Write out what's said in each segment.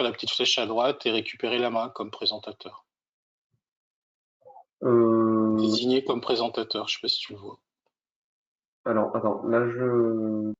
sur la petite flèche à droite et récupérer la main comme présentateur. Désigner comme présentateur, je sais pas si tu le vois. Alors, attends, là je...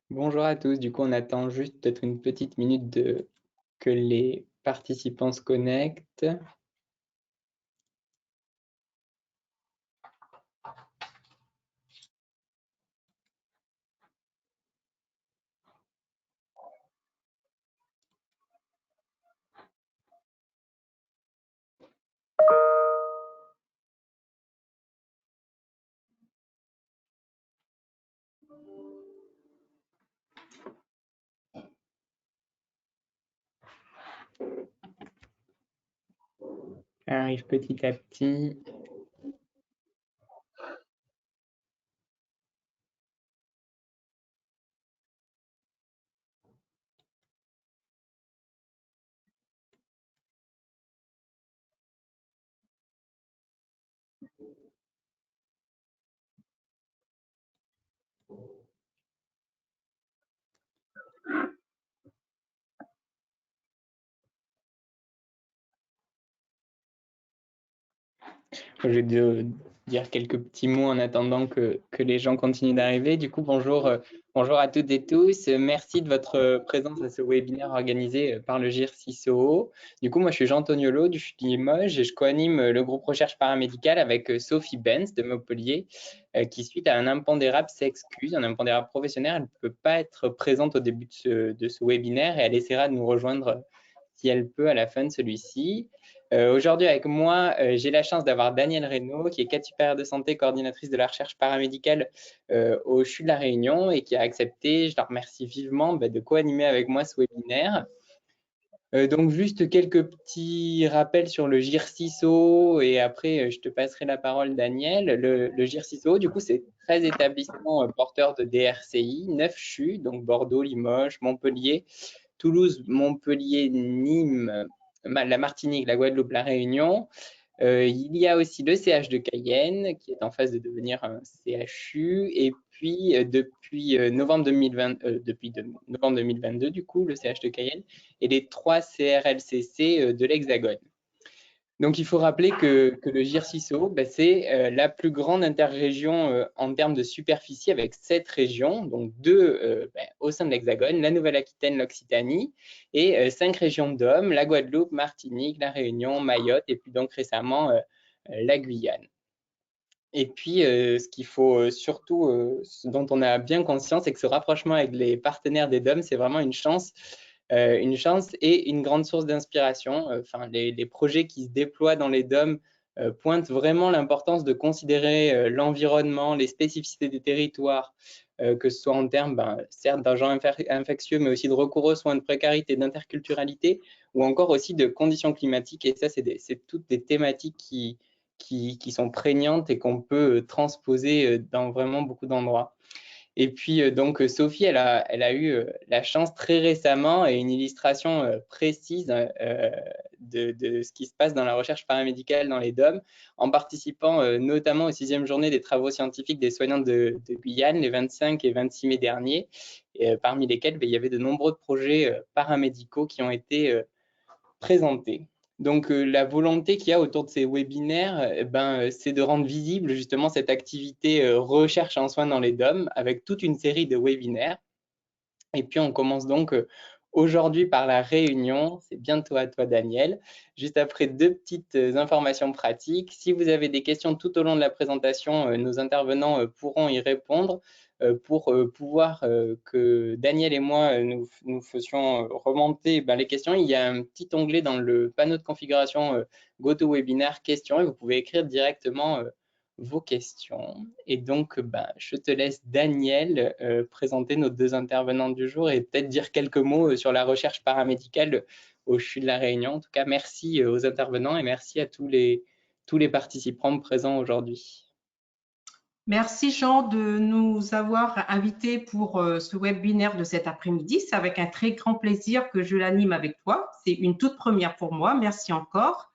Bonjour à tous, du coup on attend juste peut-être une petite minute que les participants se connectent. Ça arrive petit à petit. Je vais dire quelques petits mots en attendant que les gens continuent d'arriver. Du coup, bonjour à toutes et tous. Merci de votre présence à ce webinaire organisé par le GIR CISO. Du coup, moi, je suis Jean Toniolo du CHU de Limoges et je co-anime le groupe recherche paramédicale avec Sophie Benz de Montpellier qui, suite à un impondérable, s'excuse. Un impondérable professionnel, elle ne peut pas être présente au début de ce webinaire et elle essaiera de nous rejoindre si elle peut à la fin de celui-ci. Aujourd'hui, avec moi, j'ai la chance d'avoir Danielle Reynaud, qui est cadre supérieur de santé, coordinatrice de la recherche paramédicale au CHU de La Réunion et qui a accepté, je la remercie vivement, de co-animer avec moi ce webinaire. Donc, juste quelques petits rappels sur le GIR CISO et après, je te passerai la parole, Daniel. Le GIR CISO, du coup, c'est 13 établissements porteurs de DRCI, 9 CHU, donc Bordeaux, Limoges, Montpellier, Toulouse, Montpellier, Nîmes, la Martinique, la Guadeloupe, la Réunion. Il y a aussi le CH de Cayenne qui est en phase de devenir un CHU et puis depuis novembre 2022 du coup le CH de Cayenne et les 3 CRLCC de l'Hexagone. Donc, il faut rappeler que le GIR CISO, c'est la plus grande interrégion en termes de superficie avec 7 régions, donc 2 au sein de l'Hexagone, la Nouvelle-Aquitaine, l'Occitanie, et 5 régions de DOM, la Guadeloupe, Martinique, la Réunion, Mayotte, et puis donc récemment la Guyane. Et puis, ce qu'il faut surtout, ce dont on a bien conscience, c'est que ce rapprochement avec les partenaires des DOM, c'est vraiment une chance et une grande source d'inspiration. Enfin, les projets qui se déploient dans les DOM pointent vraiment l'importance de considérer l'environnement, les spécificités des territoires, que ce soit en termes, certes, d'agents infectieux, mais aussi de recours aux soins, de précarité, d'interculturalité, ou encore aussi de conditions climatiques. Et ça, c'est toutes des thématiques qui sont prégnantes et qu'on peut transposer dans vraiment beaucoup d'endroits. Et puis, donc, Sophie, elle a eu la chance très récemment et une illustration précise de ce qui se passe dans la recherche paramédicale dans les DOM, en participant notamment aux 6e journées des travaux scientifiques des soignants de Guyane, les 25 et 26 mai dernier, et, parmi lesquels il y avait de nombreux projets paramédicaux qui ont été présentés. Donc, la volonté qu'il y a autour de ces webinaires, c'est de rendre visible justement cette activité recherche en soins dans les DOM avec toute une série de webinaires. Et puis, on commence donc aujourd'hui par la réunion. C'est bientôt à toi, Daniel. Juste après 2 petites informations pratiques. Si vous avez des questions tout au long de la présentation, nos intervenants pourront y répondre. Pour pouvoir que Daniel et moi nous fassions remonter les questions, il y a un petit onglet dans le panneau de configuration GoToWebinar questions et vous pouvez écrire directement vos questions. Et donc, je te laisse, Daniel, présenter nos deux intervenants du jour et peut-être dire quelques mots sur la recherche paramédicale au CHU de La Réunion. En tout cas, merci aux intervenants et merci à tous les participants présents aujourd'hui. Merci Jean de nous avoir invités pour ce webinaire de cet après-midi. C'est avec un très grand plaisir que je l'anime avec toi. C'est une toute première pour moi. Merci encore.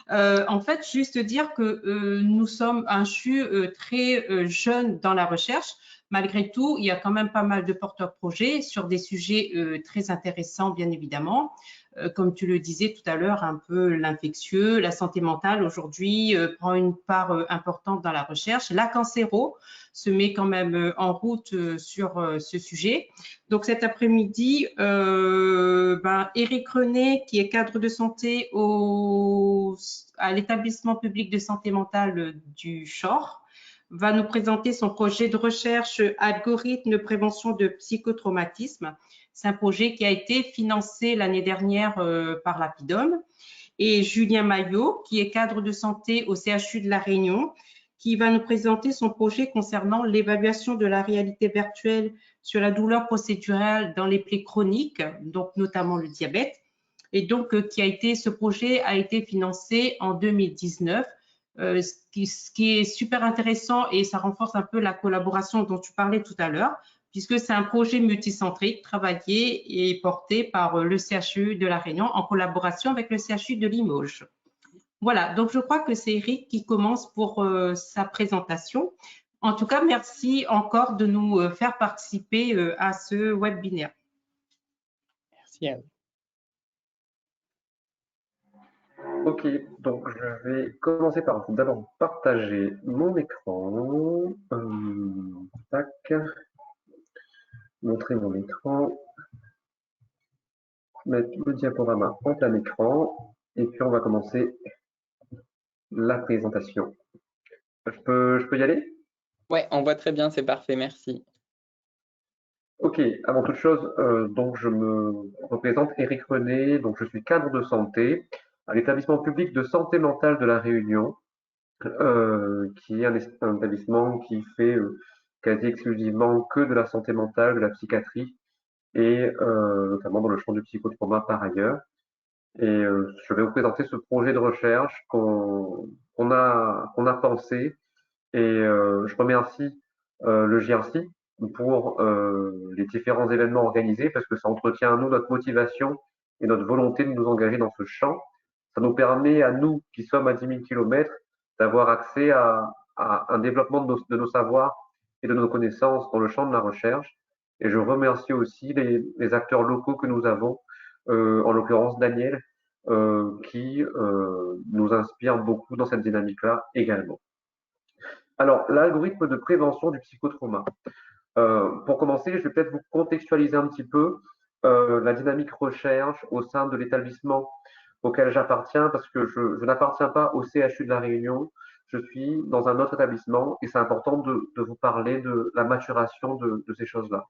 En fait, juste dire que nous sommes un CHU très jeune dans la recherche. Malgré tout, il y a quand même pas mal de porteurs-projets sur des sujets très intéressants, bien évidemment. Comme tu le disais tout à l'heure, un peu l'infectieux, la santé mentale aujourd'hui prend une part importante dans la recherche. La cancéro se met quand même en route sur ce sujet. Donc cet après-midi, Éric René, qui est cadre de santé à l'établissement public de santé mentale du Chor, va nous présenter son projet de recherche algorithme de prévention de psychotraumatisme. C'est un projet qui a été financé l'année dernière par l'APIDOM. Et Julien Maillot, qui est cadre de santé au CHU de La Réunion, qui va nous présenter son projet concernant l'évaluation de la réalité virtuelle sur la douleur procédurale dans les plaies chroniques, donc notamment le diabète. Et donc, ce projet a été financé en 2019. Ce qui est super intéressant et ça renforce un peu la collaboration dont tu parlais tout à l'heure, puisque c'est un projet multicentrique travaillé et porté par le CHU de La Réunion en collaboration avec le CHU de Limoges. Voilà, donc je crois que c'est Eric qui commence pour sa présentation. En tout cas, merci encore de nous faire participer à ce webinaire. Merci à vous. Ok, donc je vais commencer par d'abord partager mon écran. Tac. Montrer mon écran. Mettre le diaporama en plein écran. Et puis on va commencer la présentation. Je peux y aller? Ouais, on voit très bien, c'est parfait, merci. Ok, avant toute chose, donc je me représente Éric René, donc je suis cadre de santé à l'établissement public de santé mentale de La Réunion, qui est un établissement qui fait quasi exclusivement que de la santé mentale, de la psychiatrie, et notamment dans le champ du psychotrauma par ailleurs. Et je vais vous présenter ce projet de recherche qu'on a pensé, et je remercie le JRC pour les différents événements organisés parce que ça entretient à nous notre motivation et notre volonté de nous engager dans ce champ. Ça nous permet à nous qui sommes à 10 000 km d'avoir accès à un développement de nos savoirs et de nos connaissances dans le champ de la recherche. Et je remercie aussi les acteurs locaux que nous avons, en l'occurrence Daniel, qui nous inspire beaucoup dans cette dynamique-là également. Alors, l'algorithme de prévention du psychotrauma. Pour commencer, je vais peut-être vous contextualiser un petit peu la dynamique recherche au sein de l'établissement auquel j'appartiens, parce que je n'appartiens pas au CHU de La Réunion, je suis dans un autre établissement et c'est important de vous parler de la maturation de ces choses-là.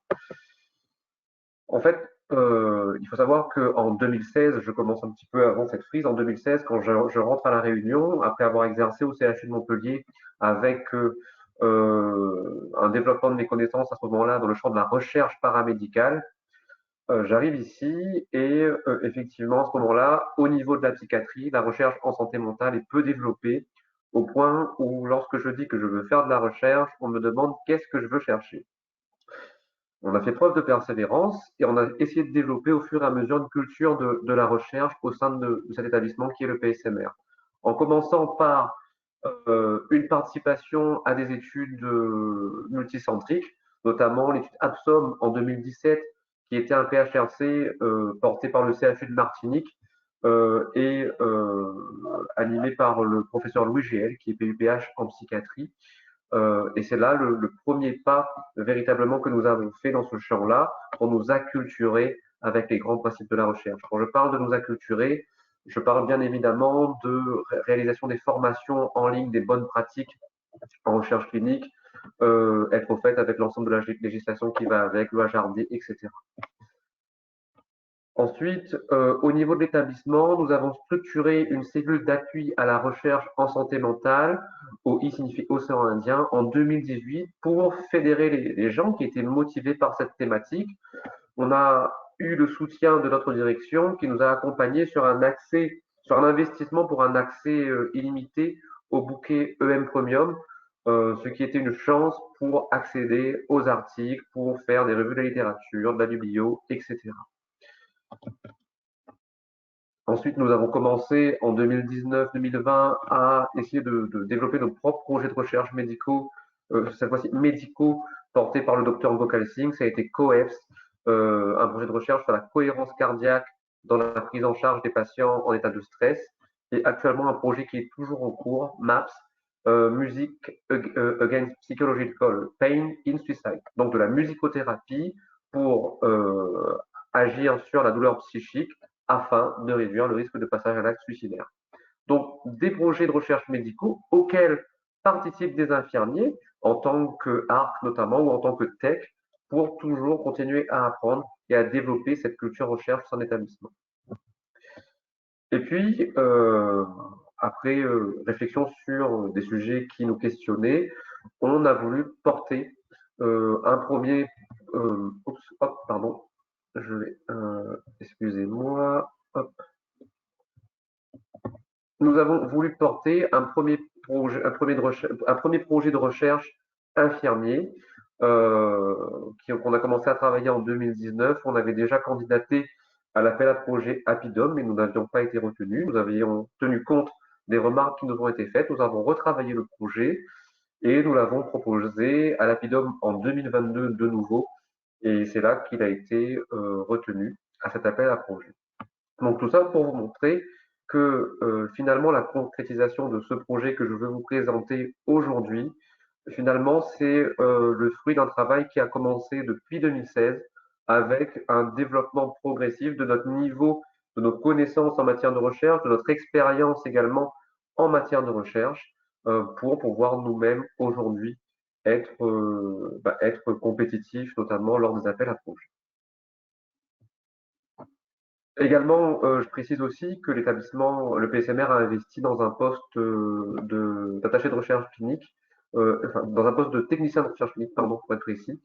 En fait, il faut savoir qu'en 2016, je commence un petit peu avant cette frise, en 2016, quand je rentre à La Réunion, après avoir exercé au CHU de Montpellier avec un développement de mes connaissances à ce moment-là dans le champ de la recherche paramédicale, j'arrive ici et effectivement, à ce moment-là, au niveau de la psychiatrie, la recherche en santé mentale est peu développée, au point où lorsque je dis que je veux faire de la recherche, on me demande qu'est-ce que je veux chercher. On a fait preuve de persévérance et on a essayé de développer au fur et à mesure une culture de la recherche au sein de cet établissement qui est le PSMR. En commençant par une participation à des études multicentriques, notamment l'étude Absom en 2017, qui était un PHRC porté par le CHU de Martinique et animé par le professeur Louis GL, qui est PUPH en psychiatrie. Et c'est là le premier pas véritablement que nous avons fait dans ce champ-là pour nous acculturer avec les grands principes de la recherche. Quand je parle de nous acculturer, je parle bien évidemment de réalisation des formations en ligne, des bonnes pratiques en recherche clinique, être au fait avec l'ensemble de la législation qui va avec, loi Jardé, etc. Ensuite, au niveau de l'établissement, nous avons structuré une cellule d'appui à la recherche en santé mentale, au I signifie Océan Indien, en 2018 pour fédérer les gens qui étaient motivés par cette thématique. On a eu le soutien de notre direction qui nous a accompagnés sur un investissement pour un accès illimité au bouquet EM Premium, ce qui était une chance pour accéder aux articles, pour faire des revues de la littérature, de la biblio, etc. Ensuite, nous avons commencé en 2019-2020 à essayer de développer nos propres projets de recherche médicaux, cette fois-ci médicaux, portés par le docteur Gokal Singh. Ça a été COEPS, un projet de recherche sur la cohérence cardiaque dans la prise en charge des patients en état de stress. Et actuellement, un projet qui est toujours en cours, MAPS, Music Against Psychological Pain in Suicide. Donc de la musicothérapie pour agir sur la douleur psychique afin de réduire le risque de passage à l'acte suicidaire. Donc, des projets de recherche médicaux auxquels participent des infirmiers en tant que ARC notamment ou en tant que tech pour toujours continuer à apprendre et à développer cette culture recherche en établissement. Et puis, après réflexion sur des sujets qui nous questionnaient, on a voulu porter un premier... je vais... excusez-moi. Nous avons voulu porter un premier projet de recherche infirmier qu'on a commencé à travailler en 2019. On avait déjà candidaté à l'appel à projet Apidom, mais nous n'avions pas été retenus. Nous avions tenu compte des remarques qui nous ont été faites. Nous avons retravaillé le projet et nous l'avons proposé à l'Apidom en 2022 de nouveau. Et c'est là qu'il a été retenu à cet appel à projet. Donc tout ça pour vous montrer que finalement la concrétisation de ce projet que je veux vous présenter aujourd'hui, finalement c'est le fruit d'un travail qui a commencé depuis 2016 avec un développement progressif de notre niveau, de nos connaissances en matière de recherche, de notre expérience également en matière de recherche pour pouvoir nous-mêmes aujourd'hui être compétitifs, notamment lors des appels à projets. Également, je précise aussi que l'établissement, le PSMR a investi dans un poste d'attaché de recherche clinique, enfin, dans un poste de technicien de recherche clinique, pardon, pour être précis,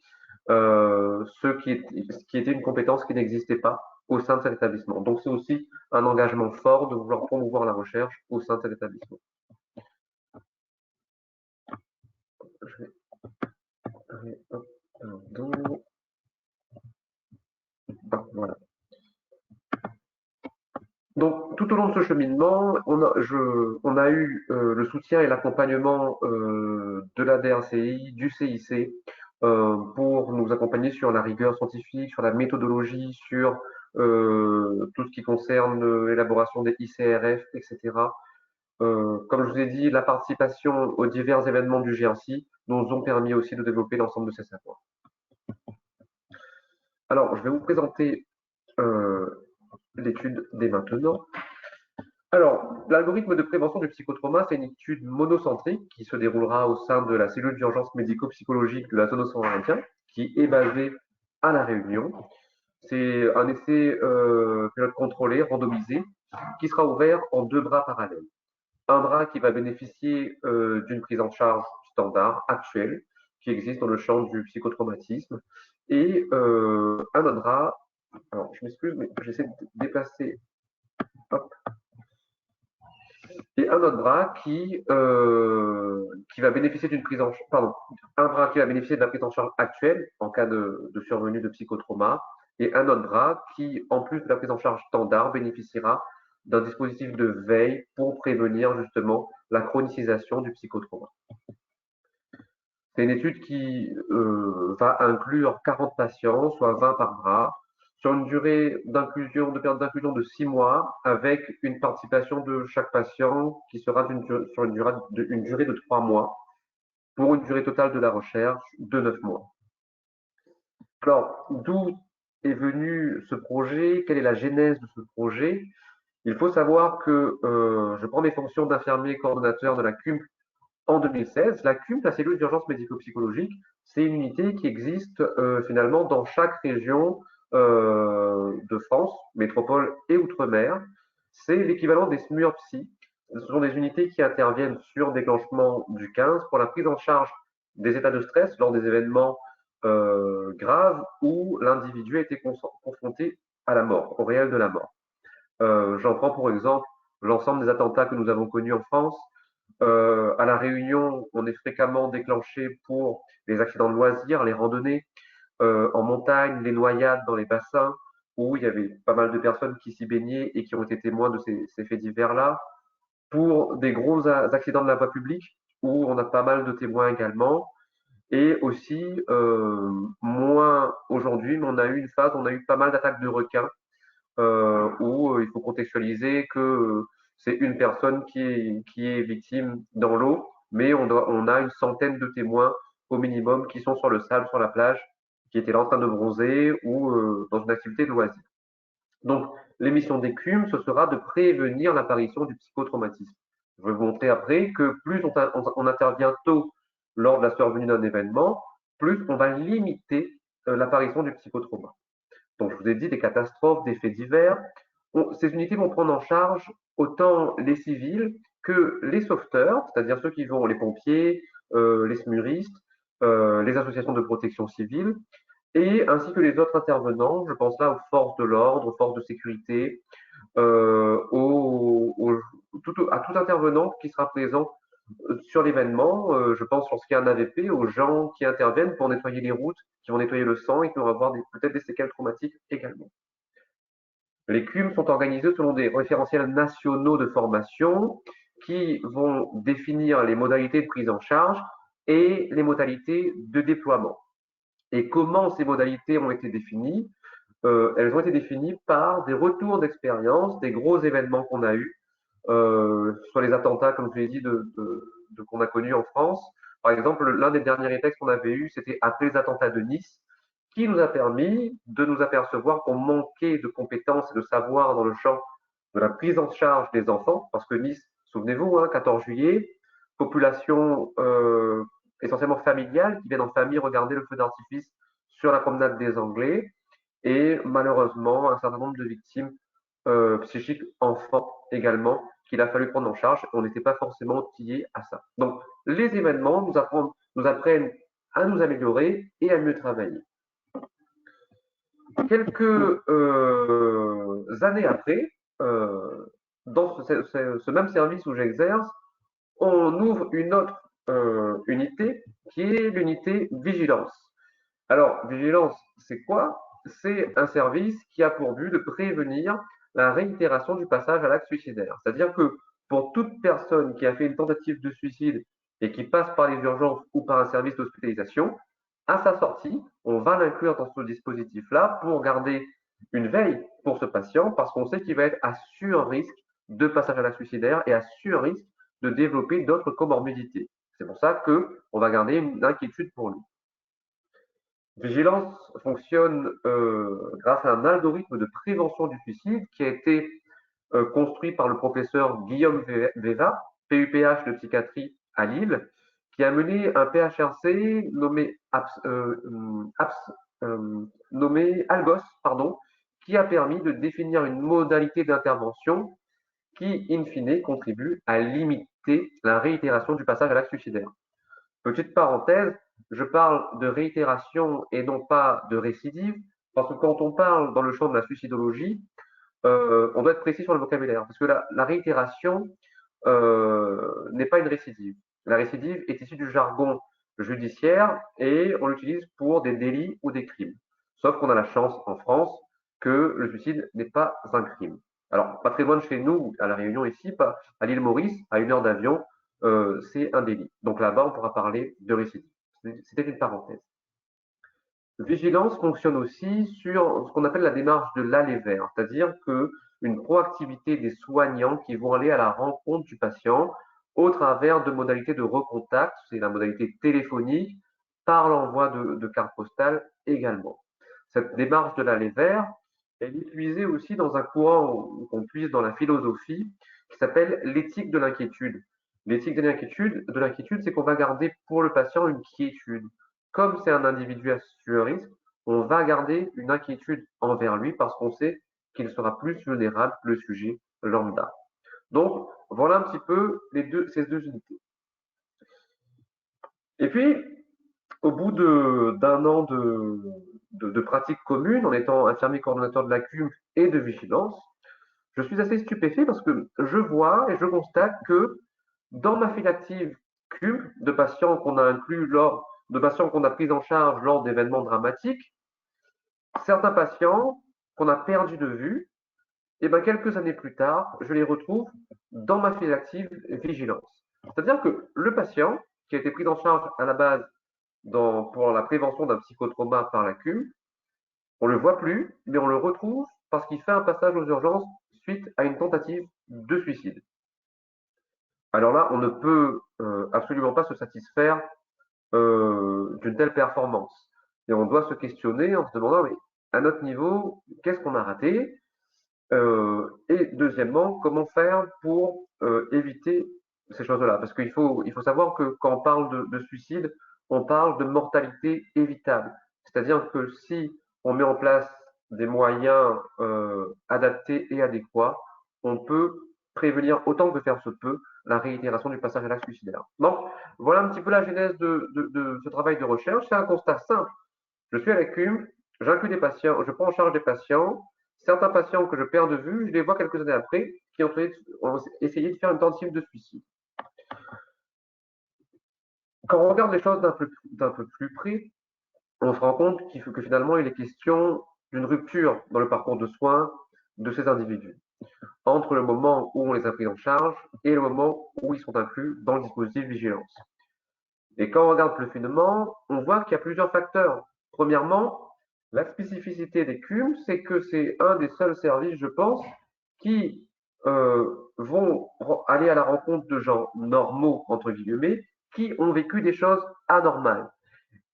ce qui était une compétence qui n'existait pas au sein de cet établissement. Donc, c'est aussi un engagement fort de vouloir promouvoir la recherche au sein de cet établissement. Voilà. Donc, tout au long de ce cheminement, on a eu le soutien et l'accompagnement de la DRCI, du CIC, pour nous accompagner sur la rigueur scientifique, sur la méthodologie, sur tout ce qui concerne l'élaboration des ICRF, etc. Comme je vous ai dit, la participation aux divers événements du GRC nous ont permis aussi de développer l'ensemble de ces savoirs. Alors, je vais vous présenter l'étude dès maintenant. Alors, l'algorithme de prévention du psychotrauma, c'est une étude monocentrique qui se déroulera au sein de la cellule d'urgence médico-psychologique de la zone océan Indien, qui est basée à La Réunion. C'est un essai pilote contrôlé, randomisé, qui sera ouvert en 2 bras parallèles. Un bras qui va bénéficier d'une prise en charge standard, actuelle, qui existe dans le champ du psychotraumatisme, et un autre bras, alors je m'excuse, mais j'essaie de déplacer, hop, et un autre bras qui va bénéficier d'une prise en charge, pardon, un bras qui va bénéficier de la prise en charge actuelle en cas de survenue de psychotrauma, et un autre bras qui, en plus de la prise en charge standard, bénéficiera d'un dispositif de veille pour prévenir justement la chronicisation du psychotrauma. C'est une étude qui va inclure 40 patients, soit 20 par bras, sur une durée d'inclusion, de période d'inclusion de 6 mois, avec une participation de chaque patient qui sera sur une durée de 3 mois, pour une durée totale de la recherche de 9 mois. Alors, d'où est venu ce projet? Quelle est la genèse de ce projet? Il faut savoir que je prends mes fonctions d'infirmier coordonnateur de la CUMP en 2016. La CUMP, la cellule d'urgence médico-psychologique, c'est une unité qui existe finalement dans chaque région de France, métropole et outre-mer. C'est l'équivalent des SMURPSI. Ce sont des unités qui interviennent sur déclenchement du 15 pour la prise en charge des états de stress lors des événements graves où l'individu a été confronté à la mort, au réel de la mort. J'en prends pour exemple l'ensemble des attentats que nous avons connus en France. À La Réunion, on est fréquemment déclenché pour les accidents de loisirs, les randonnées, en montagne, les noyades dans les bassins, où il y avait pas mal de personnes qui s'y baignaient et qui ont été témoins de ces faits divers-là. Pour des gros accidents de la voie publique, où on a pas mal de témoins également. Et aussi, moins aujourd'hui, mais on a eu une phase, on a eu pas mal d'attaques de requins, où il faut contextualiser que c'est une personne qui est victime dans l'eau, mais on a une centaine de témoins au minimum qui sont sur le sable, sur la plage, qui étaient là en train de bronzer ou dans une activité de loisir. Donc, l'émission d'écume, ce sera de prévenir l'apparition du psychotraumatisme. Je vais vous montrer après que plus on intervient tôt lors de la survenue d'un événement, plus on va limiter l'apparition du psychotrauma. Donc, je vous ai dit des catastrophes, des faits divers. Ces unités vont prendre en charge autant les civils que les sauveteurs, c'est-à-dire ceux qui vont, les pompiers, les SMURistes, les associations de protection civile, et ainsi que les autres intervenants. Je pense là aux forces de l'ordre, aux forces de sécurité, à tout intervenant qui sera présent sur l'événement. Je pense lorsqu'il y a un AVP, aux gens qui interviennent pour nettoyer les routes, qui vont nettoyer le sang et qui vont avoir peut-être des séquelles traumatiques également. Les CUM sont organisés selon des référentiels nationaux de formation qui vont définir les modalités de prise en charge et les modalités de déploiement. Et comment ces modalités ont été définies? Elles ont été définies par des retours d'expérience, des gros événements qu'on a eus, sur les attentats, comme je l'ai dit, qu'on a connus en France. Par exemple, l'un des derniers réflexes qu'on avait eu, c'était après les attentats de Nice, qui nous a permis de nous apercevoir qu'on manquait de compétences et de savoir dans le champ de la prise en charge des enfants, parce que Nice, souvenez-vous, 14 juillet, population essentiellement familiale, qui viennent en famille regarder le feu d'artifice sur la promenade des Anglais, et malheureusement un certain nombre de victimes psychiques enfants également qu'il a fallu prendre en charge. On n'était pas forcément outillés à ça. Donc les événements nous apprennent à nous améliorer et à mieux travailler. Quelques années après, dans ce même service où j'exerce, on ouvre une autre unité qui est l'unité vigilance. Alors, vigilance, c'est quoi? C'est un service qui a pour but de prévenir la réitération du passage à l'acte suicidaire. C'est-à-dire que pour toute personne qui a fait une tentative de suicide et qui passe par les urgences ou par un service d'hospitalisation, à sa sortie, on va l'inclure dans ce dispositif-là pour garder une veille pour ce patient parce qu'on sait qu'il va être à sur-risque de passage à l'acte suicidaire et à sur-risque de développer d'autres comorbidités. C'est pour ça qu'on va garder une inquiétude pour lui. Vigilance fonctionne grâce à un algorithme de prévention du suicide qui a été construit par le professeur Guillaume Veva, PUPH de psychiatrie à Lille, qui a mené un PHRC nommé ALGOS, qui a permis de définir une modalité d'intervention qui, in fine, contribue à limiter la réitération du passage à l'acte suicidaire. Petite parenthèse, je parle de réitération et non pas de récidive, parce que quand on parle dans le champ de la suicidologie, on doit être précis sur le vocabulaire, parce que la réitération n'est pas une récidive. La récidive est issue du jargon judiciaire et on l'utilise pour des délits ou des crimes. Sauf qu'on a la chance en France que le suicide n'est pas un crime. Alors, pas très loin de chez nous, à La Réunion ici, à l'île Maurice, à 1 heure d'avion, c'est un délit. Donc là-bas, on pourra parler de récidive. C'était une parenthèse. Vigilance fonctionne aussi sur ce qu'on appelle la démarche de l'aller vers, c'est-à-dire qu'une proactivité des soignants qui vont aller à la rencontre du patient au travers de modalités de recontact, c'est la modalité téléphonique, par l'envoi de cartes postales également. Cette démarche de l'aller vers, elle est utilisée aussi dans un courant qu'on puise dans la philosophie qui s'appelle l'éthique de l'inquiétude. L'éthique de l'inquiétude, c'est qu'on va garder pour le patient une quiétude. Comme c'est un individu à risque, on va garder une inquiétude envers lui parce qu'on sait qu'il sera plus vulnérable que le sujet lambda. Donc, voilà un petit peu ces deux unités. Et puis, au bout d'un an de pratique commune, en étant infirmier coordonnateur de la CUM et de vigilance, je suis assez stupéfait parce que je vois et je constate que dans ma file active CUM, de patients qu'on a de patients qu'on a pris en charge lors d'événements dramatiques, certains patients qu'on a perdus de vue, et ben quelques années plus tard, je les retrouve dans ma file active vigilance. C'est-à-dire que le patient qui a été pris en charge à la base pour la prévention d'un psychotrauma par la CUM, on ne le voit plus, mais on le retrouve parce qu'il fait un passage aux urgences suite à une tentative de suicide. Alors là, on ne peut absolument pas se satisfaire d'une telle performance. Et on doit se questionner en se demandant, mais à notre niveau, qu'est-ce qu'on a raté? Et deuxièmement, comment faire pour éviter ces choses-là? Parce qu'il faut savoir que quand on parle de suicide, on parle de mortalité évitable. C'est-à-dire que si on met en place des moyens adaptés et adéquats, on peut prévenir autant que faire se peut la réitération du passage à l'acte suicidaire. Donc, voilà un petit peu la genèse de ce travail de recherche. C'est un constat simple. Je suis à la CUM, j'inclus des patients, je prends en charge des patients. Certains patients que je perds de vue, je les vois quelques années après, qui ont essayé de faire une tentative de suicide. Quand on regarde les choses d'un peu plus près, on se rend compte que finalement, il est question d'une rupture dans le parcours de soins de ces individus, entre le moment où on les a pris en charge et le moment où ils sont inclus dans le dispositif vigilance. Et quand on regarde plus finement, on voit qu'il y a plusieurs facteurs. Premièrement, la spécificité des CUM, c'est que c'est un des seuls services, je pense, qui vont aller à la rencontre de gens normaux, entre guillemets, qui ont vécu des choses anormales.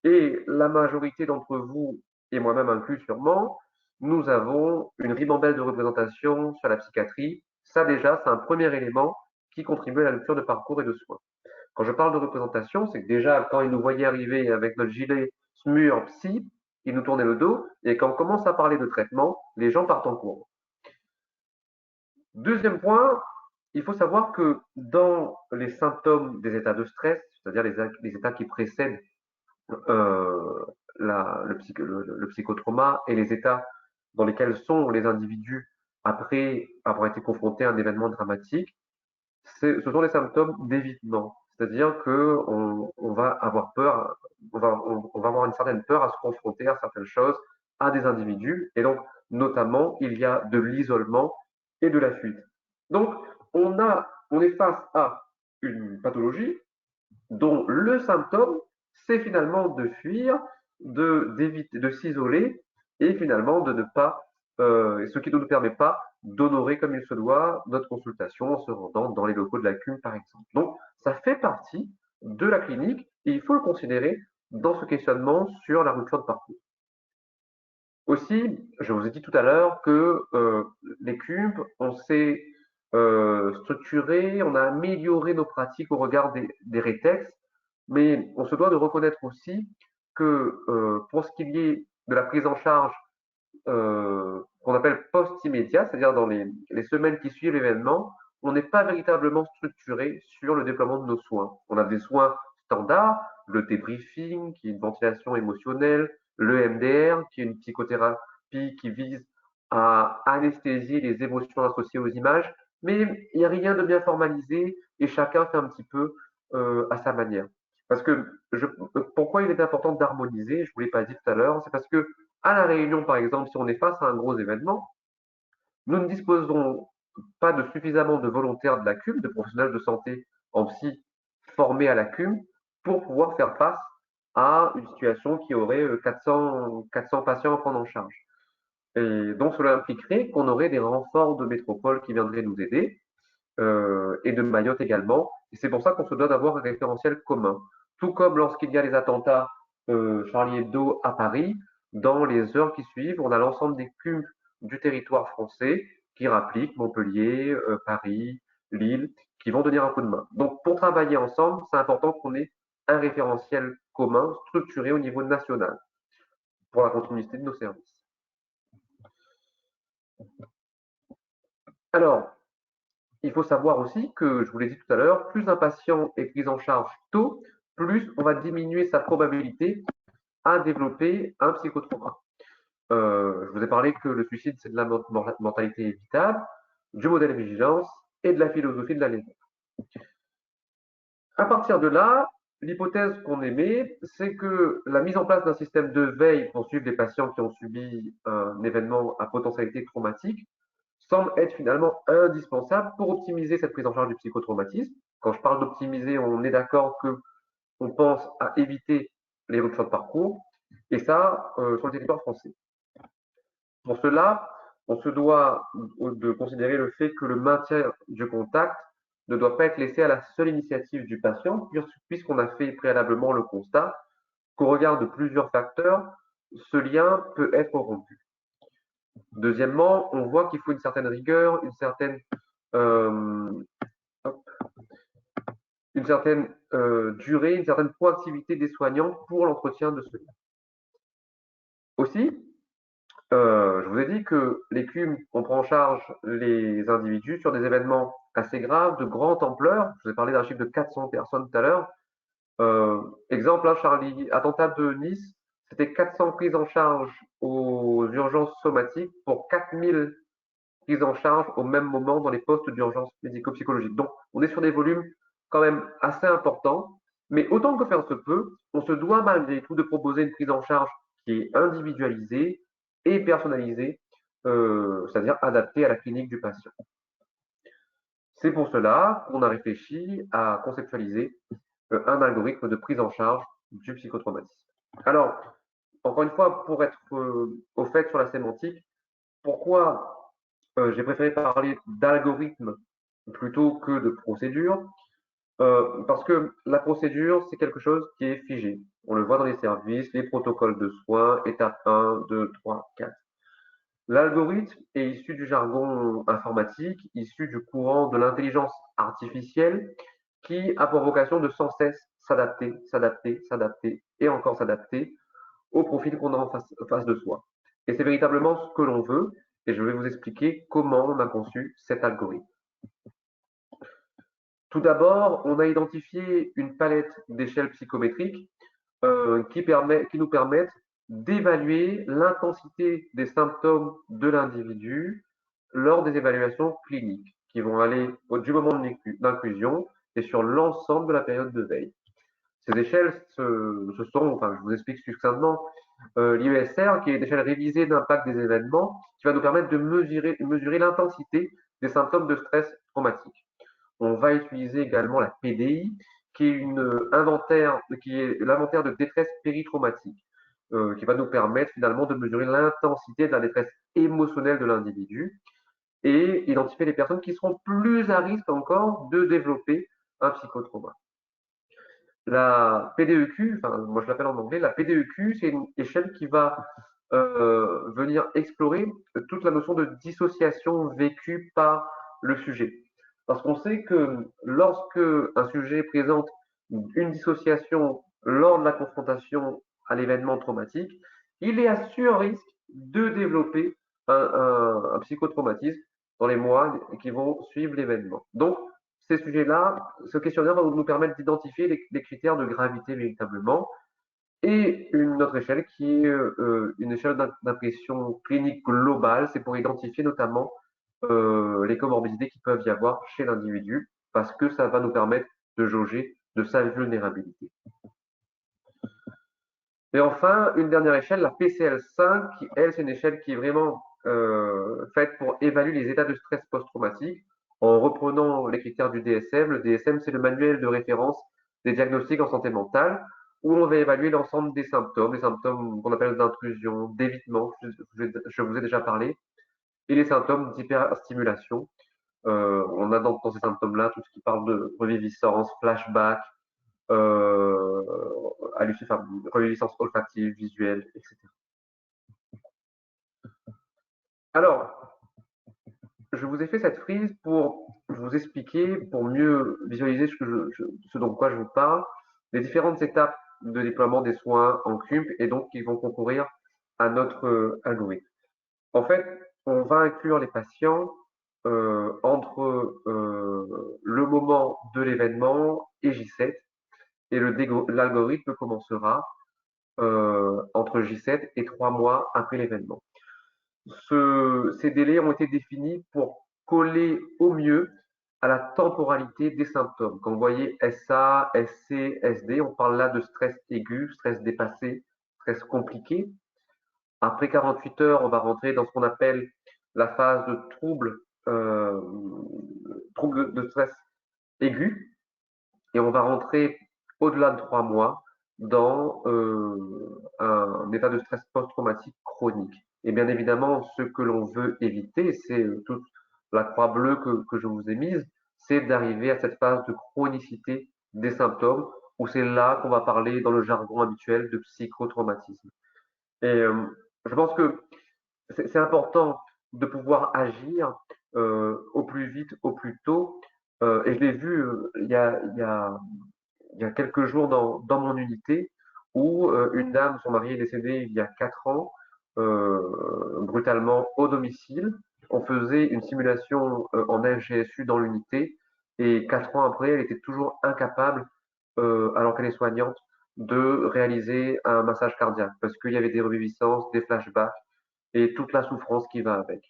Et la majorité d'entre vous, et moi-même inclus sûrement, nous avons une ribambelle de représentation sur la psychiatrie. Ça déjà, c'est un premier élément qui contribue à la rupture de parcours et de soins. Quand je parle de représentation, c'est que déjà, quand ils nous voyaient arriver avec notre gilet SMUR psy, ils nous tournaient le dos, et quand on commence à parler de traitement, les gens partent en courant. Deuxième point, il faut savoir que dans les symptômes des états de stress, c'est-à-dire les états qui précèdent le psychotrauma et les états dans lesquels sont les individus après avoir été confrontés à un événement dramatique, ce sont les symptômes d'évitement. C'est-à-dire qu'on va avoir peur, on va avoir une certaine peur à se confronter à certaines choses, à des individus, et donc notamment il y a de l'isolement et de la fuite. Donc on est face à une pathologie dont le symptôme, c'est finalement de fuir, d'éviter, de s'isoler et finalement de ne pas, ce qui ne nous permet pas d'honorer comme il se doit notre consultation en se rendant dans les locaux de la CUM, par exemple. Donc, ça fait partie de la clinique et il faut le considérer dans ce questionnement sur la rupture de parcours. Aussi, je vous ai dit tout à l'heure que les CUM, on s'est structuré, on a amélioré nos pratiques au regard des rétextes, mais on se doit de reconnaître aussi que pour ce qui est de la prise en charge qu'on appelle post-immédiat, c'est-à-dire dans les semaines qui suivent l'événement, on n'est pas véritablement structuré sur le déploiement de nos soins. On a des soins standards, le débriefing, qui est une ventilation émotionnelle, le MDR, qui est une psychothérapie qui vise à anesthésier les émotions associées aux images, mais il n'y a rien de bien formalisé et chacun fait un petit peu à sa manière. Parce que pourquoi il est important d'harmoniser, je ne vous l'ai pas dit tout à l'heure, c'est parce que à la Réunion, par exemple, si on est face à un gros événement, nous ne disposerons pas de suffisamment de volontaires de la CUM, de professionnels de santé en psy formés à la CUM, pour pouvoir faire face à une situation qui aurait 400 patients à prendre en charge. Et donc, cela impliquerait qu'on aurait des renforts de métropole qui viendraient nous aider, et de Mayotte également. Et c'est pour ça qu'on se doit d'avoir un référentiel commun. Tout comme lorsqu'il y a les attentats Charlie Hebdo à Paris, dans les heures qui suivent, on a l'ensemble des CUM du territoire français qui rappliquent Montpellier, Paris, Lille, qui vont donner un coup de main. Donc, pour travailler ensemble, c'est important qu'on ait un référentiel commun structuré au niveau national. pour la continuité de nos services. Alors, il faut savoir aussi que, je vous l'ai dit tout à l'heure, plus un patient est pris en charge tôt, plus on va diminuer sa probabilité à développer un psychotrauma. Je vous ai parlé que le suicide, c'est de la mortalité évitable, du modèle de vigilance et de la philosophie de la lésion. À partir de là, l'hypothèse qu'on émet, c'est que la mise en place d'un système de veille pour suivre les patients qui ont subi un événement à potentialité traumatique semble être finalement indispensable pour optimiser cette prise en charge du psychotraumatisme. Quand je parle d'optimiser, on est d'accord qu'on pense à éviter les ruptures de parcours, et ça sur le territoire français. Pour cela, on se doit de considérer le fait que le maintien du contact ne doit pas être laissé à la seule initiative du patient, puisqu'on a fait préalablement le constat qu'au regard de plusieurs facteurs, ce lien peut être rompu. Deuxièmement, on voit qu'il faut une certaine rigueur, une certaine durée, une certaine proactivité des soignants pour l'entretien de ce lien. Aussi, je vous ai dit que l'ECUM, on prend en charge les individus sur des événements assez graves, de grande ampleur. Je vous ai parlé d'un chiffre de 400 personnes tout à l'heure. Exemple, Charlie, attentat de Nice, c'était 400 prises en charge aux urgences somatiques pour 4000 prises en charge au même moment dans les postes d'urgence médico-psychologique. Donc, on est sur des volumes quand même assez importants, mais autant que faire se peut, on se doit malgré tout de proposer une prise en charge qui est individualisée et personnalisée, c'est-à-dire adaptée à la clinique du patient. C'est pour cela qu'on a réfléchi à conceptualiser un algorithme de prise en charge du psychotraumatisme. Alors, encore une fois, pour être au fait sur la sémantique, pourquoi j'ai préféré parler d'algorithme plutôt que de procédure? Parce que la procédure, c'est quelque chose qui est figé. On le voit dans les services, les protocoles de soins, étape 1, 2, 3, 4. L'algorithme est issu du jargon informatique, issu du courant de l'intelligence artificielle, qui a pour vocation de sans cesse s'adapter, s'adapter, s'adapter et encore s'adapter au profil qu'on a en face de soi. Et c'est véritablement ce que l'on veut, et je vais vous expliquer comment on a conçu cet algorithme. Tout d'abord, on a identifié une palette d'échelles psychométriques qui nous permettent d'évaluer l'intensité des symptômes de l'individu lors des évaluations cliniques, qui vont aller du moment d'inclusion et sur l'ensemble de la période de veille. Ces échelles, ce sont, enfin je vous explique succinctement, l'IESR, qui est l'échelle révisée d'impact des événements, qui va nous permettre de mesurer l'intensité des symptômes de stress traumatique. On va utiliser également la PDI, qui est l'inventaire de détresse péritraumatique, qui va nous permettre finalement de mesurer l'intensité de la détresse émotionnelle de l'individu et identifier les personnes qui seront plus à risque encore de développer un psychotrauma. La PDEQ, enfin moi je l'appelle en anglais, la PDEQ, c'est une échelle qui va venir explorer toute la notion de dissociation vécue par le sujet. Parce qu'on sait que lorsque un sujet présente une dissociation lors de la confrontation à l'événement traumatique, il est à sûr risque de développer un psychotraumatisme dans les mois qui vont suivre l'événement. Donc, ces sujets-là, ce questionnaire va nous permettre d'identifier les critères de gravité véritablement. Et une autre échelle qui est une échelle d'impression clinique globale, c'est pour identifier notamment les comorbidités qui peuvent y avoir chez l'individu, parce que ça va nous permettre de jauger de sa vulnérabilité. Et enfin, une dernière échelle, la PCL5, qui, elle, c'est une échelle qui est vraiment faite pour évaluer les états de stress post-traumatique en reprenant les critères du DSM. Le DSM, c'est le manuel de référence des diagnostics en santé mentale, où on va évaluer l'ensemble des symptômes qu'on appelle d'intrusion, d'évitement, je vous ai déjà parlé, et les symptômes d'hyperstimulation. On a dans ces symptômes-là tout ce qui parle de reviviscence, flashback, reviviscence olfactive, visuelle, etc. Alors, je vous ai fait cette frise pour vous expliquer, pour mieux visualiser ce dont quoi je vous parle, les différentes étapes de déploiement des soins en CUMP et donc qui vont concourir à notre algorithme. En fait, on va inclure les patients entre le moment de l'événement et J7, et l'algorithme commencera entre J7 et 3 mois après l'événement. Ces délais ont été définis pour coller au mieux à la temporalité des symptômes. Quand vous voyez SA, SC, SD, on parle là de stress aigu, stress dépassé, stress compliqué. Après 48 heures, on va rentrer dans ce qu'on appelle la phase de trouble de stress aigu, et on va rentrer au-delà de 3 mois dans un état de stress post-traumatique chronique. Et bien évidemment, ce que l'on veut éviter, c'est toute la croix bleue que je vous ai mise, c'est d'arriver à cette phase de chronicité des symptômes, où c'est là qu'on va parler dans le jargon habituel de psychotraumatisme. Et je pense que c'est important de pouvoir agir au plus vite, au plus tôt. Et je l'ai vu il y a quelques jours dans mon unité où une dame, son mari est décédé il y a 4 ans, brutalement au domicile. On faisait une simulation en FGSU dans l'unité et 4 ans après, elle était toujours incapable, alors qu'elle est soignante, de réaliser un massage cardiaque parce qu'il y avait des reviviscences, des flashbacks et toute la souffrance qui va avec.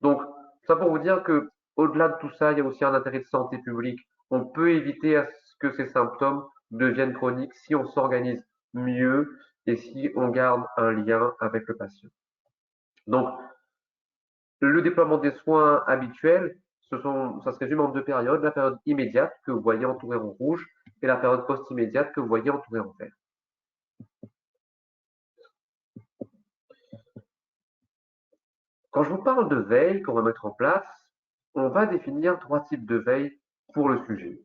Donc, ça pour vous dire que au-delà de tout ça, il y a aussi un intérêt de santé publique. On peut éviter à ce que ces symptômes deviennent chroniques si on s'organise mieux et si on garde un lien avec le patient. Donc, le déploiement des soins habituels, ça se résume en 2 périodes. La période immédiate que vous voyez entourée en rouge et la période post-immédiate que vous voyez entourée en vert. Quand je vous parle de veille qu'on va mettre en place, on va définir 3 types de veille pour le sujet.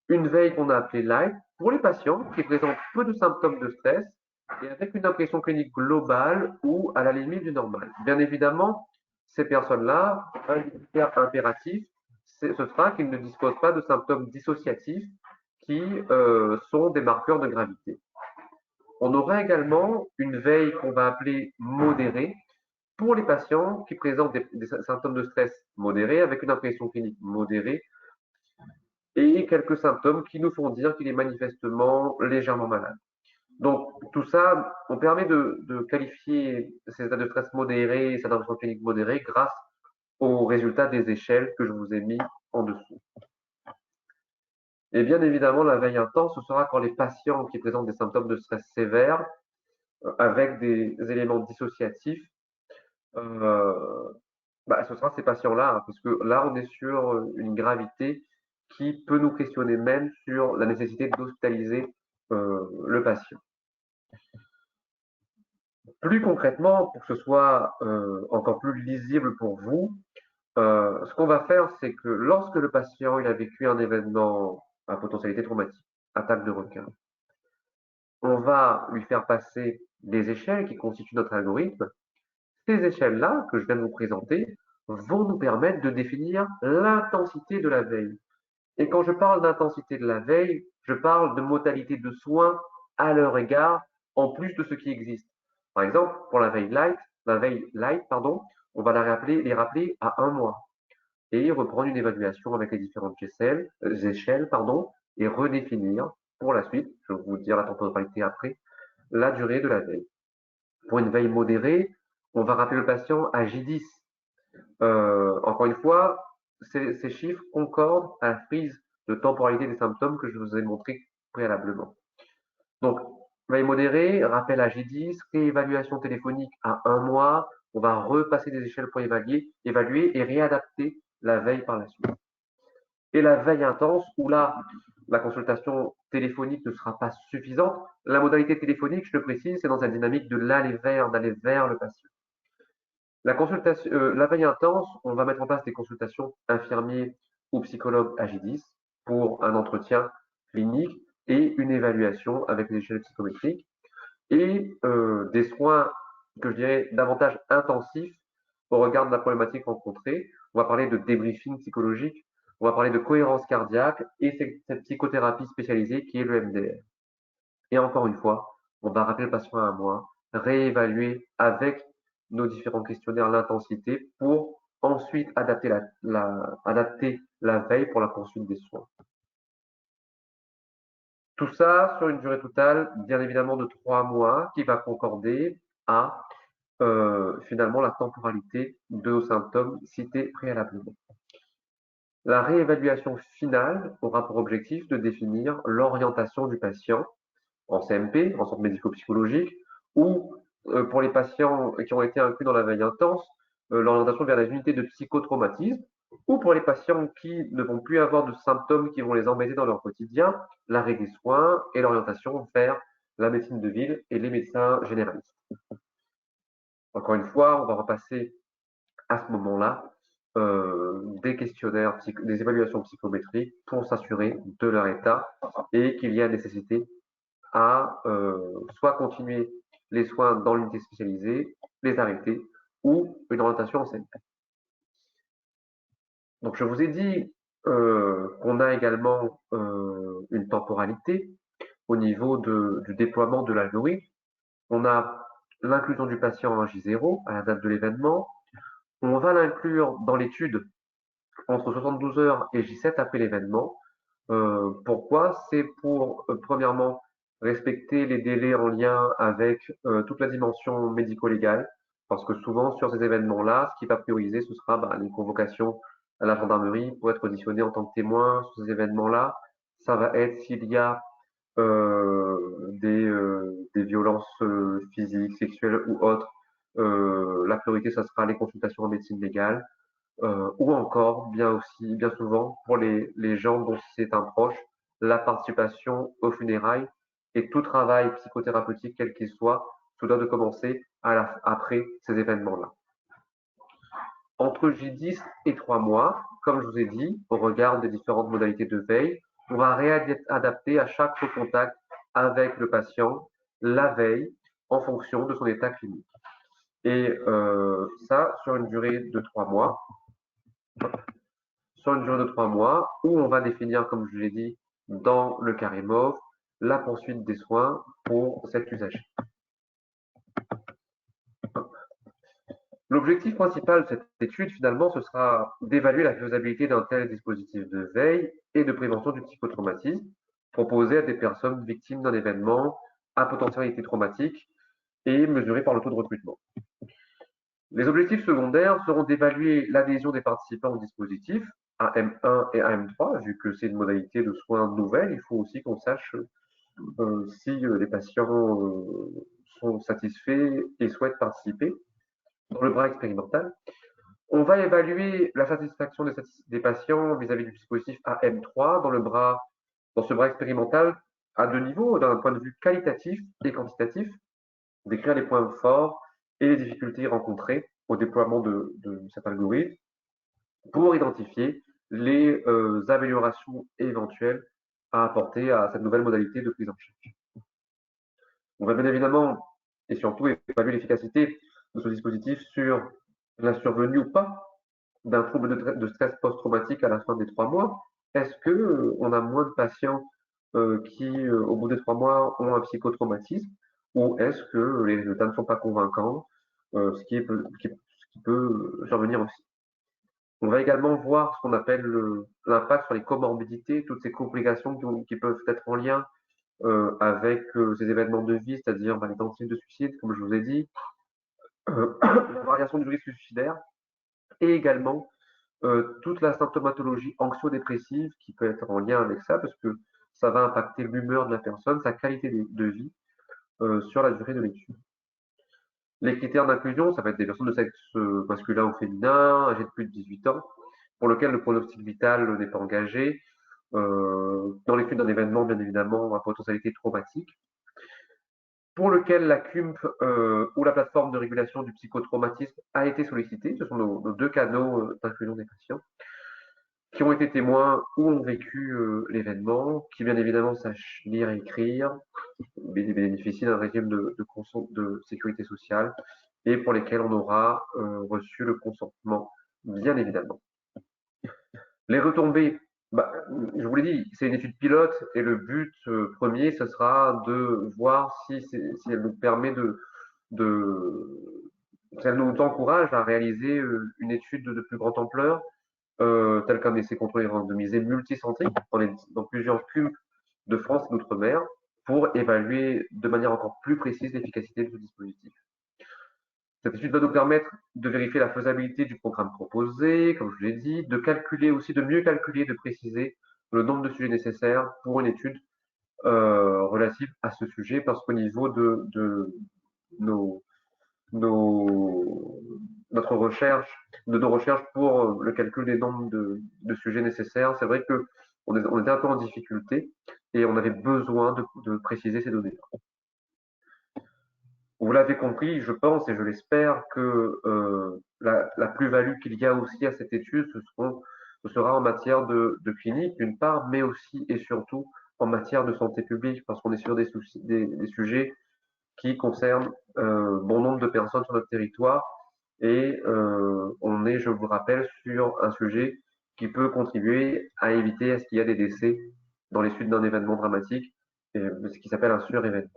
Une veille qu'on a appelée light pour les patients qui présentent peu de symptômes de stress et avec une impression clinique globale ou à la limite du normal. Bien évidemment, ces personnes-là, un critère impératif, ce sera qu'ils ne disposent pas de symptômes dissociatifs qui sont des marqueurs de gravité. On aura également une veille qu'on va appeler modérée pour les patients qui présentent des symptômes de stress modérés avec une impression clinique modérée et quelques symptômes qui nous font dire qu'il est manifestement légèrement malade. Donc, tout ça, on permet de qualifier ces états de stress modérés et ces impressions cliniques modérées grâce aux résultats des échelles que je vous ai mis en dessous. Et bien évidemment, la veille intense, ce sera quand les patients qui présentent des symptômes de stress sévères avec des éléments dissociatifs, ce sera ces patients-là, parce que là, on est sur une gravité qui peut nous questionner même sur la nécessité d'hospitaliser le patient. Plus concrètement, pour que ce soit encore plus lisible pour vous, ce qu'on va faire, c'est que lorsque le patient il a vécu un événement à potentialité traumatique, attaque de requin, on va lui faire passer des échelles qui constituent notre algorithme. Ces échelles-là, que je viens de vous présenter, vont nous permettre de définir l'intensité de la veille. Et quand je parle d'intensité de la veille, je parle de modalités de soins à leur égard, en plus de ce qui existe. Par exemple, pour la veille light, on va les rappeler à 1 mois et reprendre une évaluation avec les différentes échelles, et redéfinir pour la suite, je vais vous dire la temporalité après, la durée de la veille. Pour une veille modérée, on va rappeler le patient à J10. Encore une fois, ces chiffres concordent à la prise de temporalité des symptômes que je vous ai montré préalablement. Donc, veille modérée, rappel à J10, réévaluation téléphonique à 1 mois. On va repasser des échelles pour évaluer et réadapter la veille par la suite. Et la veille intense, où là, la consultation téléphonique ne sera pas suffisante. La modalité téléphonique, je le précise, c'est dans une dynamique de d'aller vers le patient. La veille intense, on va mettre en place des consultations infirmiers ou psychologues à J10 pour un entretien clinique et une évaluation avec les échelles psychométriques et des soins que je dirais davantage intensifs au regard de la problématique rencontrée. On va parler de débriefing psychologique, on va parler de cohérence cardiaque et cette psychothérapie spécialisée qui est le MDR. Et encore une fois, on va rappeler le patient à 1 mois réévaluer avec nos différents questionnaires l'intensité pour ensuite adapter la veille pour la poursuite des soins. Tout ça sur une durée totale, bien évidemment, de 3 mois, qui va concorder à finalement la temporalité de nos symptômes cités préalablement. La réévaluation finale aura pour objectif de définir l'orientation du patient en CMP, en centre médico-psychologique, ou pour les patients qui ont été inclus dans la veille intense, l'orientation vers les unités de psychotraumatisme, ou pour les patients qui ne vont plus avoir de symptômes qui vont les embêter dans leur quotidien, l'arrêt des soins et l'orientation vers la médecine de ville et les médecins généralistes. Encore une fois, on va repasser à ce moment-là des questionnaires, des évaluations psychométriques pour s'assurer de leur état et qu'il y a nécessité à soit continuer les soins dans l'unité spécialisée, les arrêter ou une orientation en CMP. Donc je vous ai dit qu'on a également une temporalité au niveau du déploiement de l'algorithme. On a l'inclusion du patient en J0 à la date de l'événement. On va l'inclure dans l'étude entre 72 heures et J7 après l'événement. Pourquoi? C'est pour, premièrement, respecter les délais en lien avec toute la dimension médico-légale, parce que souvent, sur ces événements-là, ce qui va prioriser, ce sera les convocations à la gendarmerie pour être auditionné en tant que témoin sur ces événements-là. Ça va être s'il y a des violences physiques, sexuelles ou autres. La priorité, ça sera les consultations en médecine légale. Ou encore, bien souvent, pour les gens dont c'est un proche, la participation aux funérailles et tout travail psychothérapeutique, quel qu'il soit, se doit de commencer après ces événements-là. Entre J10 et 3 mois, comme je vous ai dit, au regard des différentes modalités de veille, on va réadapter à chaque contact avec le patient la veille en fonction de son état clinique. Et ça, sur une durée de 3 mois. Sur une durée de 3 mois, où on va définir, comme je l'ai dit, dans le carré mauve, la poursuite des soins pour cet usager. L'objectif principal de cette étude, finalement, ce sera d'évaluer la faisabilité d'un tel dispositif de veille et de prévention du psychotraumatisme proposé à des personnes victimes d'un événement à potentialité traumatique et mesuré par le taux de recrutement. Les objectifs secondaires seront d'évaluer l'adhésion des participants au dispositif AM1 et AM3, vu que c'est une modalité de soins nouvelle. Il faut aussi qu'on sache si les patients sont satisfaits et souhaitent participer. Dans le bras expérimental, on va évaluer la satisfaction des patients vis-à-vis du dispositif AM3 dans ce bras expérimental à deux niveaux, d'un point de vue qualitatif et quantitatif, décrire les points forts et les difficultés rencontrées au déploiement de cet algorithme pour identifier les améliorations éventuelles à apporter à cette nouvelle modalité de prise en charge. On va bien évidemment et surtout évaluer l'efficacité de ce dispositif sur la survenue ou pas d'un trouble de stress post-traumatique à la fin des 3 mois. Est-ce qu'on a moins de patients qui, au bout des 3 mois, ont un psychotraumatisme, ou est-ce que les résultats ne sont pas convaincants, ce qui peut survenir aussi. On va également voir ce qu'on appelle l'impact sur les comorbidités, toutes ces complications qui peuvent être en lien avec ces événements de vie, c'est-à-dire les tentatives de suicide, comme je vous ai dit, la variation du risque suicidaire, et également toute la symptomatologie anxio-dépressive qui peut être en lien avec ça, parce que ça va impacter l'humeur de la personne, sa qualité de vie sur la durée de l'étude. Les critères d'inclusion, ça va être des personnes de sexe masculin ou féminin, âgées de plus de 18 ans, pour lesquelles le pronostic vital n'est pas engagé, dans l'étude d'un événement, bien évidemment, à potentialité traumatique, pour lequel la CUMP ou la plateforme de régulation du psychotraumatisme a été sollicitée. Ce sont nos deux canaux d'inclusion des patients qui ont été témoins ou ont vécu l'événement, qui bien évidemment sachent lire et écrire, bénéficient d'un régime de sécurité sociale et pour lesquels on aura reçu le consentement, bien évidemment. Les retombées, je vous l'ai dit, c'est une étude pilote et le but premier, ce sera de voir si elle nous permet ça nous encourage à réaliser une étude de plus grande ampleur, telle qu'un essai contrôlé randomisé multicentrique dans plusieurs CUM de France et d'outre-mer, pour évaluer de manière encore plus précise l'efficacité de ce dispositif. Cette étude va nous permettre de vérifier la faisabilité du programme proposé, comme je l'ai dit, de calculer aussi, de mieux calculer, de préciser le nombre de sujets nécessaires pour une étude relative à ce sujet, parce qu'au niveau de notre recherche, de nos recherches pour le calcul des nombres de sujets nécessaires, c'est vrai que on était un peu en difficulté et on avait besoin de préciser ces données. Vous l'avez compris, je pense et je l'espère que la plus-value qu'il y a aussi à cette étude, ce sera en matière de clinique d'une part, mais aussi et surtout en matière de santé publique, parce qu'on est sur des sujets qui concernent bon nombre de personnes sur notre territoire et on est, je vous rappelle, sur un sujet qui peut contribuer à éviter à ce qu'il y ait des décès dans les suites d'un événement dramatique, ce qui s'appelle un surévénement.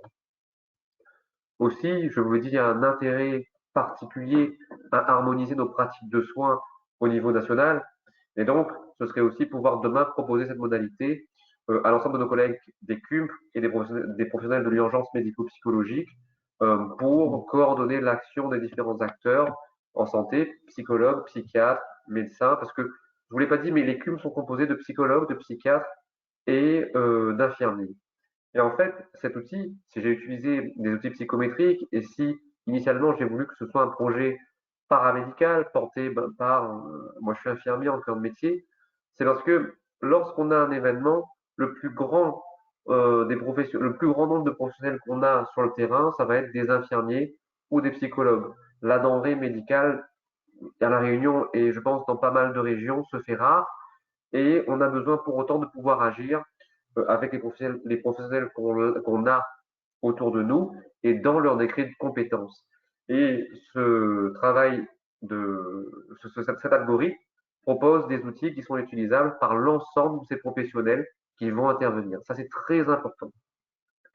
Aussi, je vous le dis, il y a un intérêt particulier à harmoniser nos pratiques de soins au niveau national. Et donc, ce serait aussi pouvoir demain proposer cette modalité à l'ensemble de nos collègues des CUMP et des professionnels de l'urgence médico-psychologique pour coordonner l'action des différents acteurs en santé, psychologues, psychiatres, médecins, parce que je ne vous l'ai pas dit, mais les CUMP sont composés de psychologues, de psychiatres et d'infirmiers. Et en fait, cet outil, si j'ai utilisé des outils psychométriques et si initialement j'ai voulu que ce soit un projet paramédical porté par, moi je suis infirmier en cœur de métier, c'est parce que lorsqu'on a un événement, le plus grand le plus grand nombre de professionnels qu'on a sur le terrain, ça va être des infirmiers ou des psychologues. La denrée médicale à La Réunion et je pense dans pas mal de régions se fait rare et on a besoin pour autant de pouvoir agir avec les professionnels qu'on a autour de nous et dans leur décret de compétences. Et ce travail cet algorithme propose des outils qui sont utilisables par l'ensemble de ces professionnels qui vont intervenir. Ça, c'est très important.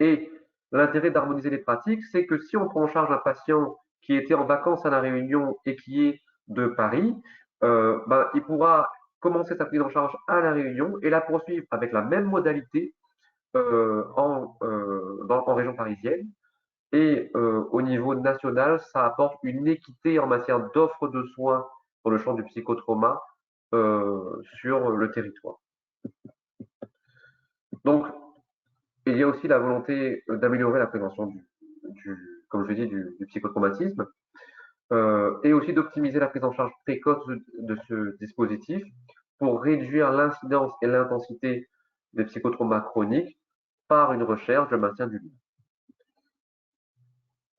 Et l'intérêt d'harmoniser les pratiques, c'est que si on prend en charge un patient qui était en vacances à La Réunion et qui est de Paris, il pourra commencer sa prise en charge à La Réunion et la poursuivre avec la même modalité en région parisienne. Et au niveau national, ça apporte une équité en matière d'offres de soins dans le champ du psychotrauma sur le territoire. Donc, il y a aussi la volonté d'améliorer la prévention comme je l'ai dit, du psychotraumatisme et aussi d'optimiser la prise en charge précoce de ce dispositif pour réduire l'incidence et l'intensité des psychotraumas chroniques par une recherche de maintien du lien.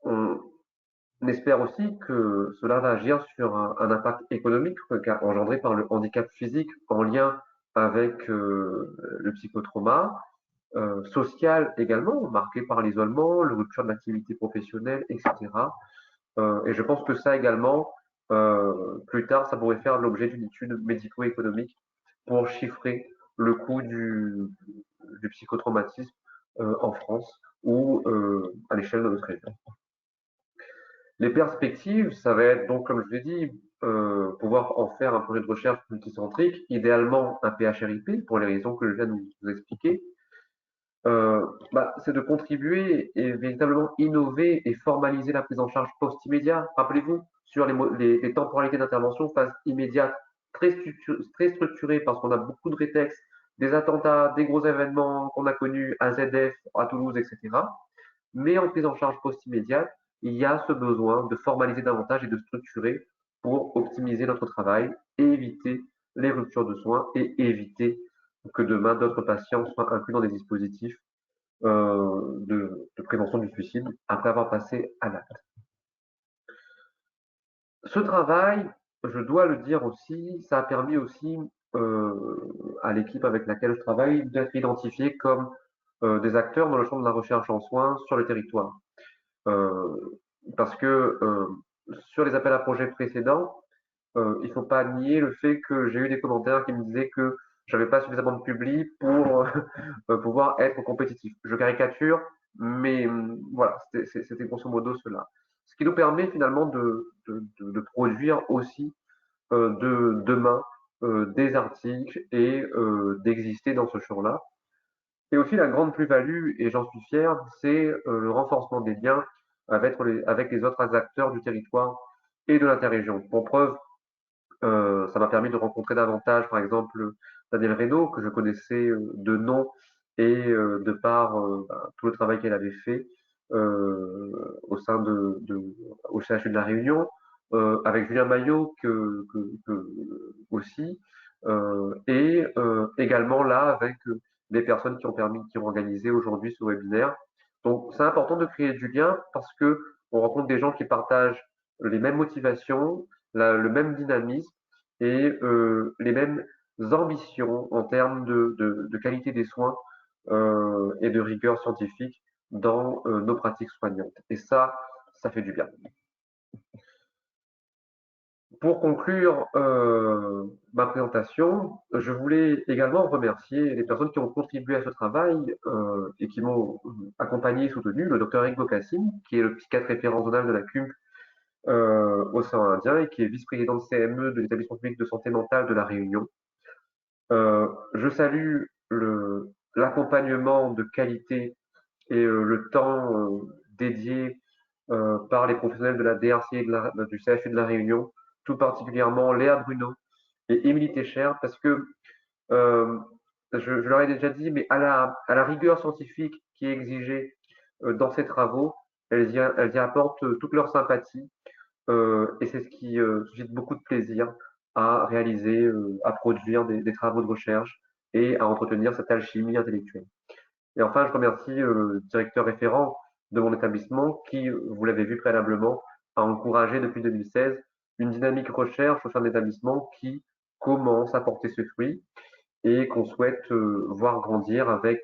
On espère aussi que cela va agir sur un impact économique engendré par le handicap physique en lien avec le psychotrauma, social également, marqué par l'isolement, la rupture de l'activité professionnelle, etc. Et je pense que ça également, plus tard, ça pourrait faire l'objet d'une étude médico-économique pour chiffrer le coût du psychotraumatisme en France ou à l'échelle de notre région. Les perspectives, ça va être donc, comme je l'ai dit, pouvoir en faire un projet de recherche multicentrique, idéalement un PHRIP, pour les raisons que je viens de vous expliquer. C'est de contribuer et véritablement innover et formaliser la prise en charge post-immédiat. Rappelez-vous, sur les temporalités d'intervention, phase immédiate, très structurée parce qu'on a beaucoup de rétextes, des attentats, des gros événements qu'on a connus à ZF, à Toulouse, etc. Mais en prise en charge post-immédiate, il y a ce besoin de formaliser davantage et de structurer pour optimiser notre travail et éviter les ruptures de soins et éviter que demain d'autres patients soient inclus dans des dispositifs de prévention du suicide après avoir passé à l'acte. Ce travail, je dois le dire aussi, ça a permis aussi à l'équipe avec laquelle je travaille d'être identifiés comme des acteurs dans le champ de la recherche en soins sur le territoire. Parce que sur les appels à projets précédents, il ne faut pas nier le fait que j'ai eu des commentaires qui me disaient que je n'avais pas suffisamment de public pour pouvoir être compétitif. Je caricature, mais voilà, c'était grosso modo cela. ce qui nous permet finalement de produire aussi de demain des articles et d'exister dans ce champ-là. Et aussi la grande plus-value, et j'en suis fier, c'est le renforcement des liens avec les autres acteurs du territoire et de l'interrégion. Pour preuve, ça m'a permis de rencontrer davantage, par exemple, Danielle Reynaud, que je connaissais de nom et de par tout le travail qu'elle avait fait au sein au CHU de la Réunion, avec Julien Maillot aussi, et également là avec les personnes qui ont organisé aujourd'hui ce webinaire. Donc, c'est important de créer du lien parce que on rencontre des gens qui partagent les mêmes motivations, le même dynamisme et les mêmes ambitions en termes de qualité des soins et de rigueur scientifique dans nos pratiques soignantes. Et ça fait du bien. Pour conclure ma présentation, je voulais également remercier les personnes qui ont contribué à ce travail et qui m'ont accompagné et soutenu, le docteur Eric Bocassin, qui est le psychiatre référent zonal de la CUMP Océan Indien et qui est vice-président de CME de l'établissement public de santé mentale de la Réunion. Je salue l'accompagnement de qualité et le temps dédié par les professionnels de la DRC et du CHU de la Réunion, tout particulièrement Léa Bruno et Émilie Técher, parce que je leur ai déjà dit, mais à la rigueur scientifique qui est exigée dans ces travaux, elles y apportent toute leur sympathie et c'est ce qui suscite beaucoup de plaisir à réaliser, à produire des travaux de recherche et à entretenir cette alchimie intellectuelle. Et enfin, je remercie le directeur référent de mon établissement qui, vous l'avez vu préalablement, a encouragé depuis 2016 une dynamique recherche au sein de l'établissement qui commence à porter ses fruits et qu'on souhaite voir grandir avec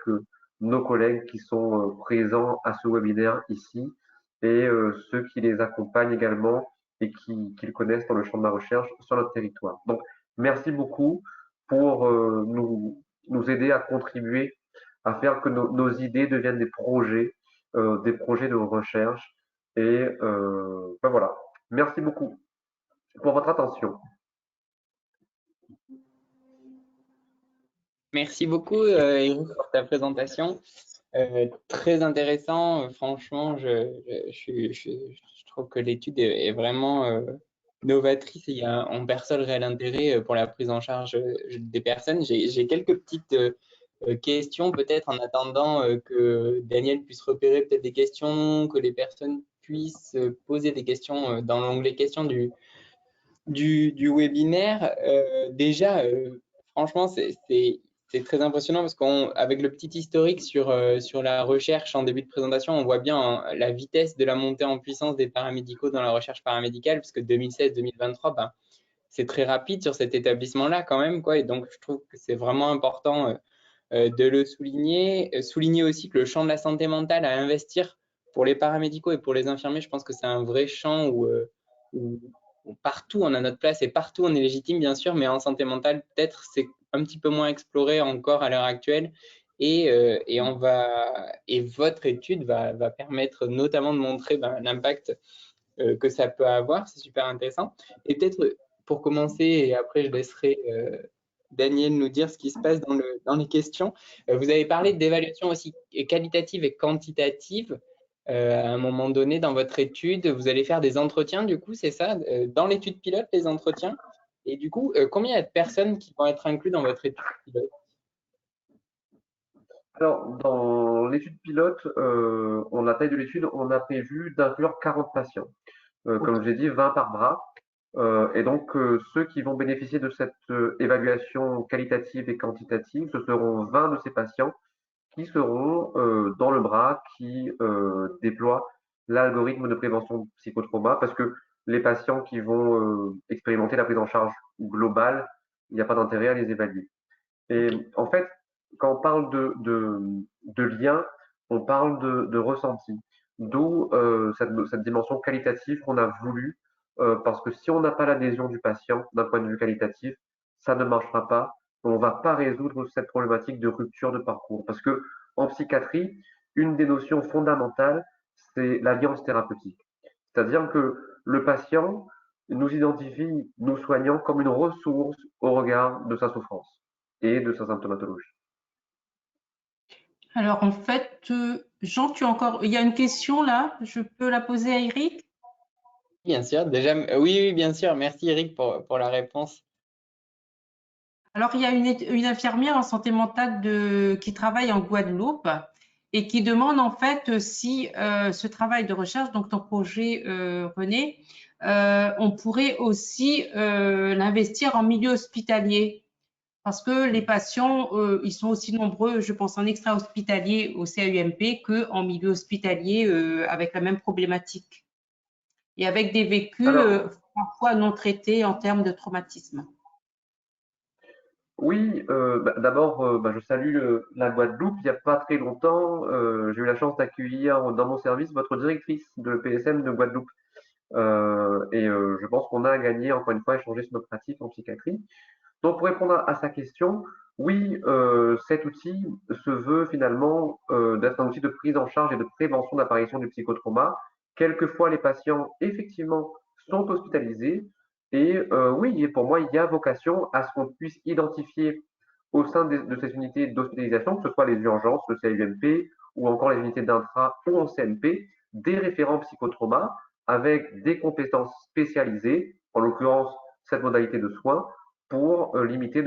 nos collègues qui sont présents à ce webinaire ici et ceux qui les accompagnent également et qui le connaissent dans le champ de la recherche sur notre territoire. Donc, merci beaucoup pour nous aider à contribuer à faire que nos idées deviennent des projets de recherche. Et ben voilà. Merci beaucoup pour votre attention. Merci beaucoup, Eric, pour ta présentation. Très intéressant. Franchement, je trouve que l'étude est vraiment novatrice et on perçoit le réel intérêt pour la prise en charge des personnes. J'ai quelques petites questions peut-être en attendant que Daniel puisse repérer peut-être des questions, que les personnes puissent poser des questions dans l'onglet questions du webinaire. Déjà, franchement, c'est très impressionnant parce qu'avec le petit historique sur la recherche en début de présentation, on voit bien la vitesse de la montée en puissance des paramédicaux dans la recherche paramédicale, parce que 2016-2023, ben, c'est très rapide sur cet établissement-là quand même, quoi. Et donc, je trouve que c'est vraiment important de le souligner. Souligner aussi que le champ de la santé mentale à investir pour les paramédicaux et pour les infirmiers, je pense que c'est un vrai champ où partout on a notre place et partout on est légitime, bien sûr, mais en santé mentale, peut-être c'est un petit peu moins exploré encore à l'heure actuelle. Et votre étude va permettre notamment de montrer l'impact que ça peut avoir. C'est super intéressant. Et peut-être pour commencer, et après je laisserai Daniel nous dire ce qui se passe dans les questions. Vous avez parlé d'évaluation aussi qualitative et quantitative. À un moment donné, dans votre étude, vous allez faire des entretiens, du coup, c'est ça, dans l'étude pilote, les entretiens. Et du coup, combien il y a de personnes qui vont être incluses dans votre étude pilote? Alors, dans l'étude pilote, la taille de l'étude, on a prévu d'inclure 40 patients. Comme j'ai dit, 20 par bras. Et donc, ceux qui vont bénéficier de cette évaluation qualitative et quantitative, ce seront 20 de ces patients qui seront dans le bras qui déploie l'algorithme de prévention de psychotrauma, parce que les patients qui vont expérimenter la prise en charge globale, il n'y a pas d'intérêt à les évaluer. Et en fait, quand on parle de lien, on parle de ressenti. D'où cette dimension qualitative qu'on a voulu, parce que si on n'a pas l'adhésion du patient d'un point de vue qualitatif, ça ne marchera pas. On ne va pas résoudre cette problématique de rupture de parcours. Parce que en psychiatrie, une des notions fondamentales, c'est l'alliance thérapeutique. C'est-à-dire que le patient nous identifie, nous soignants, comme une ressource au regard de sa souffrance et de sa symptomatologie. Alors, en fait, Jean, il y a une question là, je peux la poser à Eric? Bien sûr, déjà, oui, bien sûr. Merci Eric pour la réponse. Alors, il y a une infirmière en santé mentale qui travaille en Guadeloupe et qui demande en fait si ce travail de recherche, donc ton projet René, on pourrait aussi l'investir en milieu hospitalier. Parce que les patients, ils sont aussi nombreux, je pense, en extra-hospitalier au CAUMP qu'en milieu hospitalier avec la même problématique et avec des vécus Alors, parfois non traités en termes de traumatisme. oui, d'abord, je salue la Guadeloupe. Il n'y a pas très longtemps, j'ai eu la chance d'accueillir dans mon service votre directrice de PSM de Guadeloupe. Je pense qu'on a gagné, encore une fois, à échanger sur nos pratiques en psychiatrie. Donc, pour répondre à sa question, oui, cet outil se veut finalement d'être un outil de prise en charge et de prévention d'apparition du psychotrauma. Quelquefois, les patients, effectivement, sont hospitalisés. Oui, et pour moi, il y a vocation à ce qu'on puisse identifier au sein de ces unités d'hospitalisation, que ce soit les urgences, le CIUMP ou encore les unités d'intra ou en CNP, des référents psychotrauma avec des compétences spécialisées, en l'occurrence cette modalité de soins, pour limiter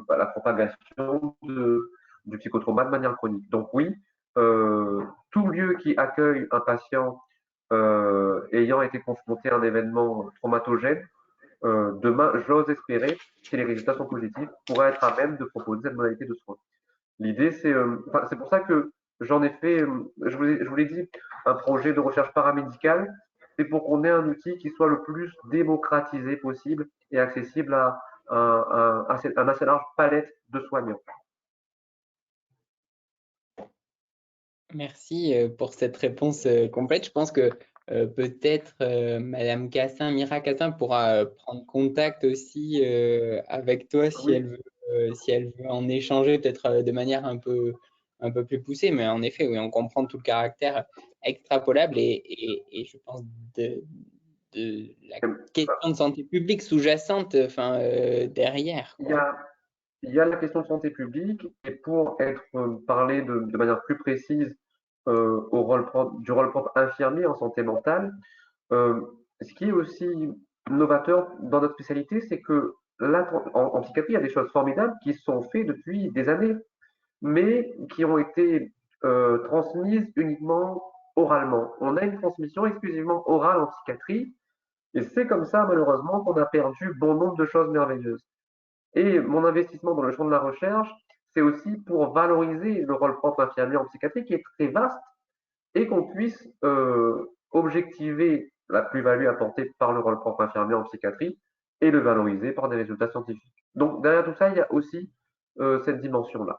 la propagation du psychotrauma de manière chronique. Donc oui, tout lieu qui accueille un patient ayant été confronté à un événement traumatogène, demain, j'ose espérer, si les résultats sont positifs, pourra être à même de proposer cette modalité de soins. L'idée, c'est pour ça que j'en ai fait, je vous l'ai dit, un projet de recherche paramédicale. C'est pour qu'on ait un outil qui soit le plus démocratisé possible et accessible à un assez large palette de soignants. Merci pour cette réponse complète. Je pense que peut-être Madame Cassin, Mira Cassin pourra prendre contact aussi avec toi si Oui, elle veut en échanger peut-être de manière un peu plus poussée. Mais en effet, oui, on comprend tout le caractère extrapolable et je pense de la question de santé publique sous-jacente enfin, derrière, il y quoi. a, il y a la question de santé publique et pour être parler de manière plus précise du rôle propre infirmier en santé mentale, Euh, ce qui est aussi novateur dans notre spécialité, c'est que là, en psychiatrie, il y a des choses formidables qui sont faites depuis des années, mais qui ont été transmises uniquement oralement. On a une transmission exclusivement orale en psychiatrie, et c'est comme ça, malheureusement, qu'on a perdu bon nombre de choses merveilleuses. Et mon investissement dans le champ de la recherche, c'est aussi pour valoriser le rôle propre infirmier en psychiatrie, qui est très vaste, et qu'on puisse objectiver la plus-value apportée par le rôle propre infirmier en psychiatrie et le valoriser par des résultats scientifiques. Donc derrière tout ça, il y a aussi cette dimension-là.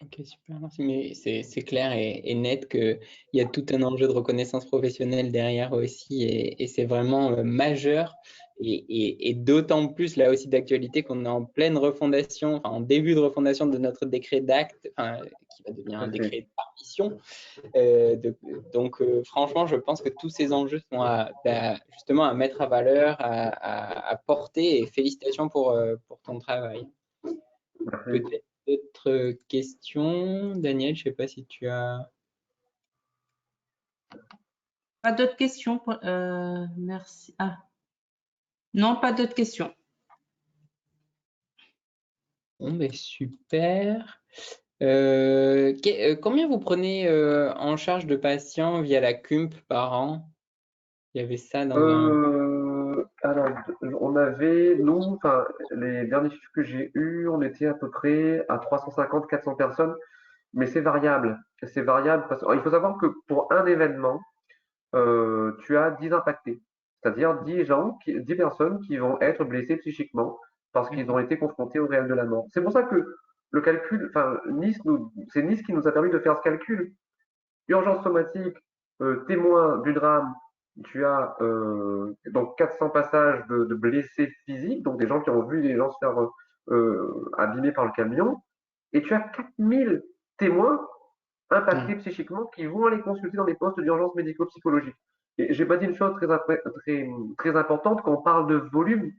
Ok, super, merci. Mais c'est clair et net qu'il y a tout un enjeu de reconnaissance professionnelle derrière aussi et c'est vraiment majeur et d'autant plus là aussi d'actualité qu'on est en pleine refondation, enfin, en début de refondation de notre décret d'acte, enfin, qui va devenir un décret de partition. Donc franchement, je pense que tous ces enjeux sont justement à mettre à valeur, à porter et félicitations pour ton travail. Merci. Peut-être d'autres questions, Daniel, je ne sais pas si tu as. Pas d'autres questions? Merci. Ah, non, pas d'autres questions. Bon, ben, super. Combien vous prenez en charge de patients via la CUMP par an? Il y avait ça dans un. Alors, on avait, nous, enfin, les derniers chiffres que j'ai eus, on était à peu près à 350-400 personnes, mais c'est variable. C'est variable parce qu'il faut savoir que pour un événement, tu as 10 impactés, c'est-à-dire 10 personnes qui vont être blessées psychiquement parce qu'ils ont été confrontés au réel de la mort. C'est pour ça que le calcul, enfin, c'est Nice qui nous a permis de faire ce calcul. Urgence somatique, témoin du drame, tu as donc 400 passages de blessés physiques, donc des gens qui ont vu des gens se faire abîmer par le camion, et tu as 4000 témoins impactés psychiquement qui vont aller consulter dans des postes d'urgence médico-psychologique. Et j'ai pas dit une chose très importante, quand on parle de volume,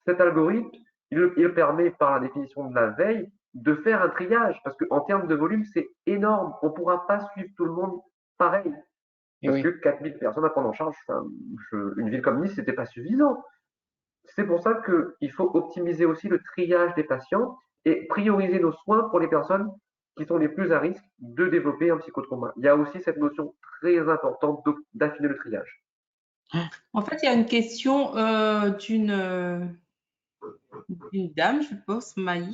cet algorithme, il permet par la définition de la veille de faire un triage, parce qu'en termes de volume, c'est énorme. On ne pourra pas suivre tout le monde pareil. Parce que 4000 personnes à prendre en charge, une ville comme Nice, ce n'était pas suffisant. C'est pour ça qu'il faut optimiser aussi le triage des patients et prioriser nos soins pour les personnes qui sont les plus à risque de développer un psychotrauma. Il y a aussi cette notion très importante d'affiner le triage. En fait, il y a une question d'une dame, je pense, Maï,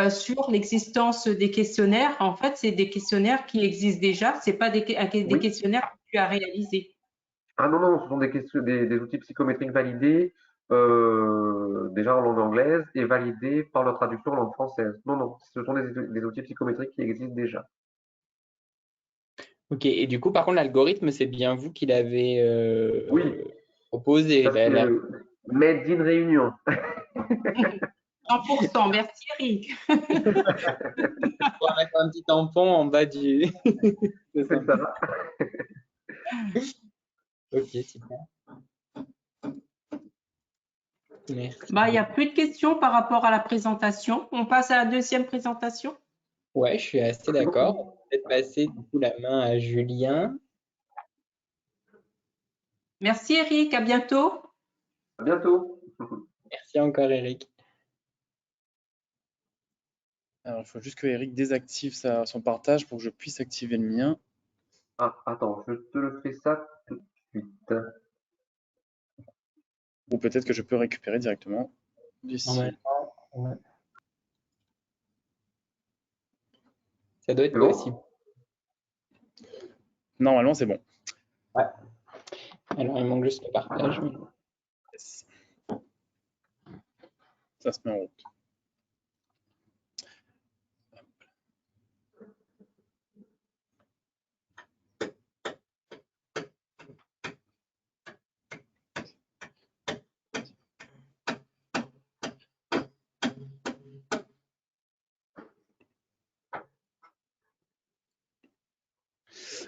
sur l'existence des questionnaires. En fait, c'est des questionnaires qui existent déjà, ce n'est pas des questionnaires que tu as réalisés. Ah non, non, ce sont des outils psychométriques validés, déjà en langue anglaise et validés par leur traduction en langue française. Non, non, ce sont des outils psychométriques qui existent déjà. Ok, et du coup, par contre, l'algorithme, c'est bien vous qui l'avez Oui, proposé. parce que Made in Réunion. 100%, merci Eric. On va mettre un petit tampon en bas du. C'est ça. Ok, super. Merci. Il n'y a plus de questions par rapport à la présentation. On passe à la deuxième présentation. Ouais, je suis assez d'accord. On va peut-être passer du coup la main à Julien. Merci Eric, à bientôt. À bientôt. Merci encore Eric. Alors, il faut juste que Eric désactive son partage pour que je puisse activer le mien. Ah, attends, je te le fais ça tout de suite. Ou peut-être que je peux récupérer directement d'ici. Ouais. Ça doit être bon possible. Normalement, c'est bon. Ouais. Alors, il manque juste le partage. Yes. Ça se met en route.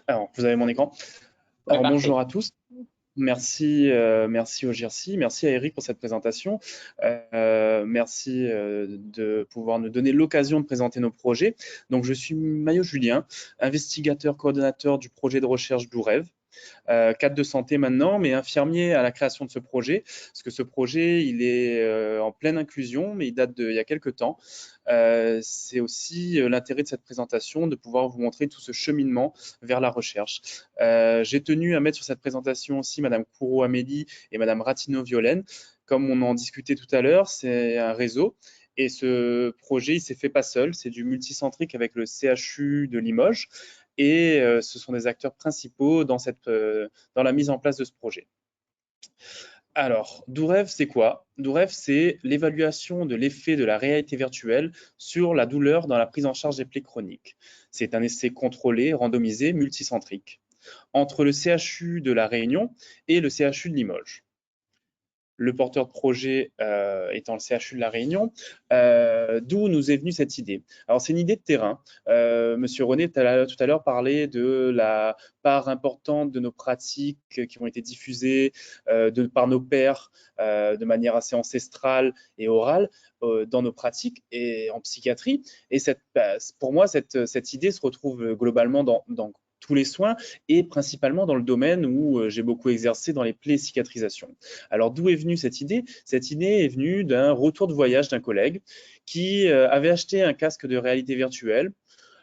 Alors, vous avez mon écran. Alors, bonjour à tous. Merci, merci au GIRSI, merci à Eric pour cette présentation. Merci de pouvoir nous donner l'occasion de présenter nos projets. Donc, je suis Maillot Julien, investigateur coordonnateur du projet de recherche DoRêve. Cadre de santé maintenant, mais infirmier à la création de ce projet, parce que ce projet, il est en pleine inclusion, mais il date d'il y a quelques temps. C'est aussi l'intérêt de cette présentation, de pouvoir vous montrer tout ce cheminement vers la recherche. J'ai tenu à mettre sur cette présentation aussi Madame Kourou-Amélie et Madame Ratino-Violaine. Comme on en discutait tout à l'heure, c'est un réseau. Et ce projet, il s'est fait pas seul, c'est du multicentrique avec le CHU de Limoges. Et ce sont des acteurs principaux dans la mise en place de ce projet. Alors, DoRêve, c'est quoi? DoRêve, c'est l'évaluation de l'effet de la réalité virtuelle sur la douleur dans la prise en charge des plaies chroniques. C'est un essai contrôlé, randomisé, multicentrique, entre le CHU de La Réunion et le CHU de Limoges. Le porteur de projet étant le CHU de La Réunion, d'où nous est venue cette idée. Alors, c'est une idée de terrain. Monsieur René, tout à l'heure, parlait de la part importante de nos pratiques qui ont été diffusées par nos pairs de manière assez ancestrale et orale dans nos pratiques et en psychiatrie. Et pour moi, cette idée se retrouve globalement dans tous les soins et principalement dans le domaine où j'ai beaucoup exercé dans les plaies et cicatrisations. Alors d'où est venue cette idée? Cette idée est venue d'un retour de voyage d'un collègue qui avait acheté un casque de réalité virtuelle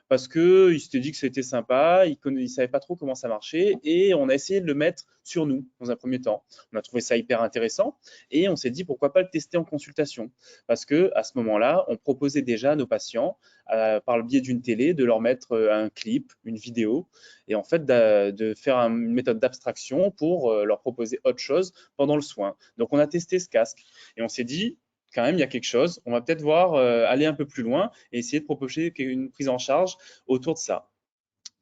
parce qu'il s'était dit que c'était sympa, il ne savait pas trop comment ça marchait et on a essayé de le mettre sur nous dans un premier temps. On a trouvé ça hyper intéressant et on s'est dit pourquoi pas le tester en consultation parce qu'à ce moment-là, on proposait déjà à nos patients, par le biais d'une télé, de leur mettre un clip, une vidéo et en fait de faire une méthode d'abstraction pour leur proposer autre chose pendant le soin. Donc on a testé ce casque et on s'est dit quand même, il y a quelque chose. On va peut-être voir aller un peu plus loin et essayer de proposer une prise en charge autour de ça.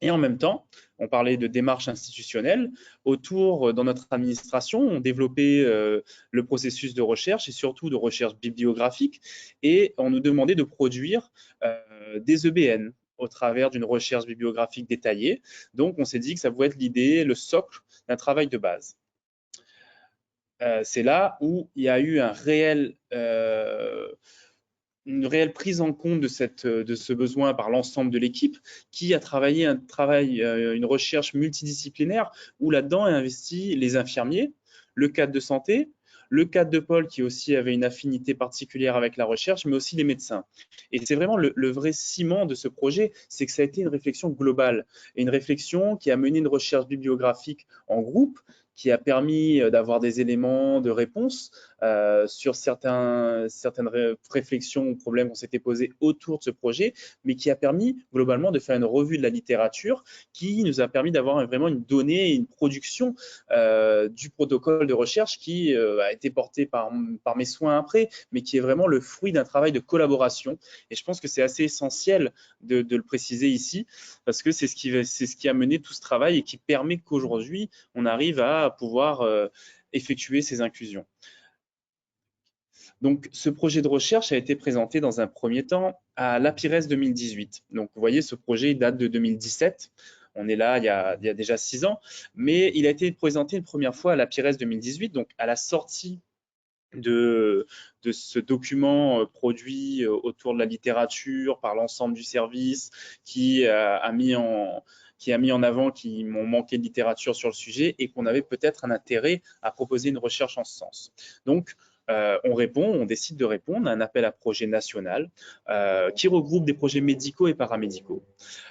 Et en même temps, on parlait de démarche institutionnelle. Autour, dans notre administration, on développait le processus de recherche et surtout de recherche bibliographique. Et on nous demandait de produire des EBN. au travers d'une recherche bibliographique détaillée. Donc, on s'est dit que ça pouvait être l'idée, le socle d'un travail de base. C'est là où il y a eu une réelle prise en compte de ce besoin par l'ensemble de l'équipe qui a travaillé une recherche multidisciplinaire où là-dedans est investi les infirmiers, le cadre de santé, le cadre de pôle qui aussi avait une affinité particulière avec la recherche, mais aussi les médecins. Et c'est vraiment le vrai ciment de ce projet, c'est que ça a été une réflexion globale et une réflexion qui a mené une recherche bibliographique en groupe, qui a permis d'avoir des éléments de réponse sur certaines réflexions ou problèmes qu'on s'était posés autour de ce projet, mais qui a permis globalement de faire une revue de la littérature qui nous a permis d'avoir vraiment une donnée et une production du protocole de recherche qui a été porté par mes soins après, mais qui est vraiment le fruit d'un travail de collaboration. Et je pense que c'est assez essentiel de le préciser ici, parce que c'est ce qui a mené tout ce travail et qui permet qu'aujourd'hui, on arrive à pouvoir effectuer ces inclusions. Donc, ce projet de recherche a été présenté dans un premier temps à l'APIRES 2018. Donc, vous voyez, ce projet date de 2017. On est là il y a déjà 6 ans, mais il a été présenté une première fois à l'APIRES 2018, donc à la sortie de ce document produit autour de la littérature par l'ensemble du service qui a mis en avant qu'ils m'ont manqué de littérature sur le sujet et qu'on avait peut-être un intérêt à proposer une recherche en ce sens. Donc, on décide de répondre à un appel à projet national qui regroupe des projets médicaux et paramédicaux.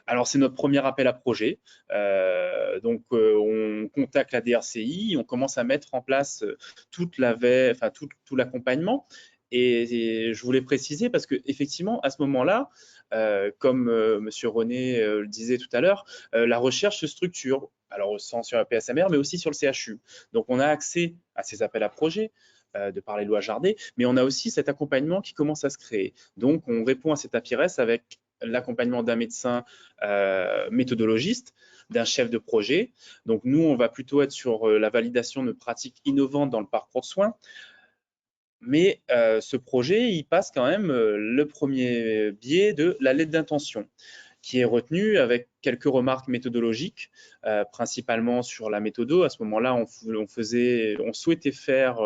Alors, c'est notre premier appel à projet. On contacte la DRCI, on commence à mettre en place tout l'accompagnement. Et je voulais préciser parce qu'effectivement, à ce moment-là, comme M. René le disait tout à l'heure, la recherche se structure, alors au sens sur la PSMR, mais aussi sur le CHU. Donc, on a accès à ces appels à projets de par les lois Jardé, mais on a aussi cet accompagnement qui commence à se créer. Donc, on répond à cet APIRES avec l'accompagnement d'un médecin méthodologiste, d'un chef de projet. Donc, nous, on va plutôt être sur la validation de pratiques innovantes dans le parcours de soins. Mais ce projet, il passe quand même le premier biais de la lettre d'intention, qui est retenue avec quelques remarques méthodologiques, principalement sur la méthodo. À ce moment-là, on souhaitait faire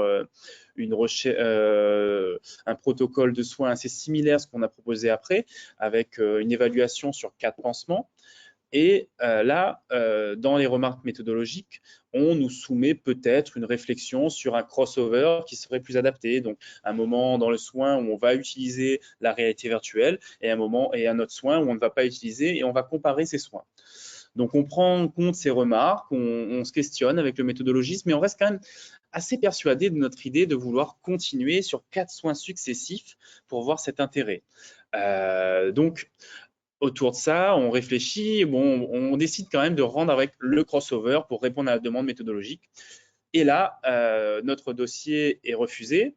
un protocole de soins assez similaire à ce qu'on a proposé après, avec une évaluation sur 4 pansements. Et là, dans les remarques méthodologiques, on nous soumet peut-être une réflexion sur un crossover qui serait plus adapté. Donc, un moment dans le soin où on va utiliser la réalité virtuelle et un autre soin où on ne va pas utiliser et on va comparer ces soins. Donc, on prend en compte ces remarques, on se questionne avec le méthodologiste, mais on reste quand même assez persuadé de notre idée de vouloir continuer sur 4 soins successifs pour voir cet intérêt. Autour de ça, on réfléchit, on décide quand même de rendre avec le crossover pour répondre à la demande méthodologique. Et là, notre dossier est refusé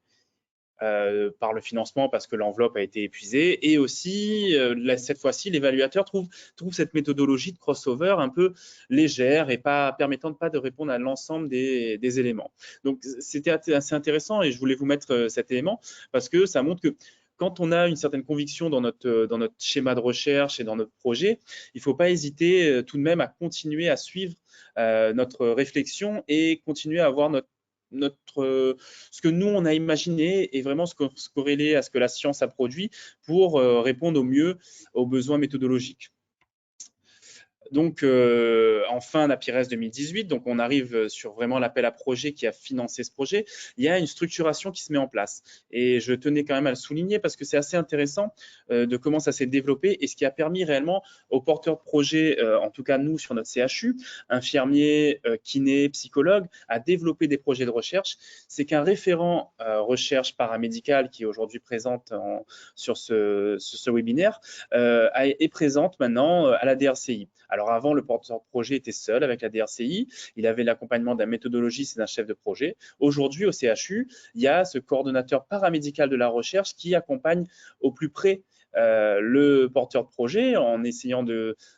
par le financement parce que l'enveloppe a été épuisée. Et aussi, cette fois-ci, l'évaluateur trouve cette méthodologie de crossover un peu légère et pas permettant pas de répondre à l'ensemble des éléments. Donc, c'était assez intéressant et je voulais vous mettre cet élément parce que ça montre que quand on a une certaine conviction dans notre schéma de recherche et dans notre projet, il ne faut pas hésiter tout de même à continuer à suivre notre réflexion et continuer à avoir ce que nous, on a imaginé et vraiment se corréler à ce que la science a produit pour répondre au mieux aux besoins méthodologiques. Donc, en fin d'APIRES 2018, donc on arrive sur vraiment l'appel à projet qui a financé ce projet, il y a une structuration qui se met en place. Et je tenais quand même à le souligner parce que c'est assez intéressant de comment ça s'est développé et ce qui a permis réellement aux porteurs de projet, en tout cas nous sur notre CHU, infirmiers, kinés, psychologues, à développer des projets de recherche. C'est qu'un référent recherche paramédicale qui est aujourd'hui présente sur ce webinaire est présente maintenant à la DRCI. Alors avant, le porteur de projet était seul avec la DRCI, il avait l'accompagnement d'un méthodologiste et d'un chef de projet. Aujourd'hui, au CHU, il y a ce coordonnateur paramédical de la recherche qui accompagne au plus près le porteur de projet en essayant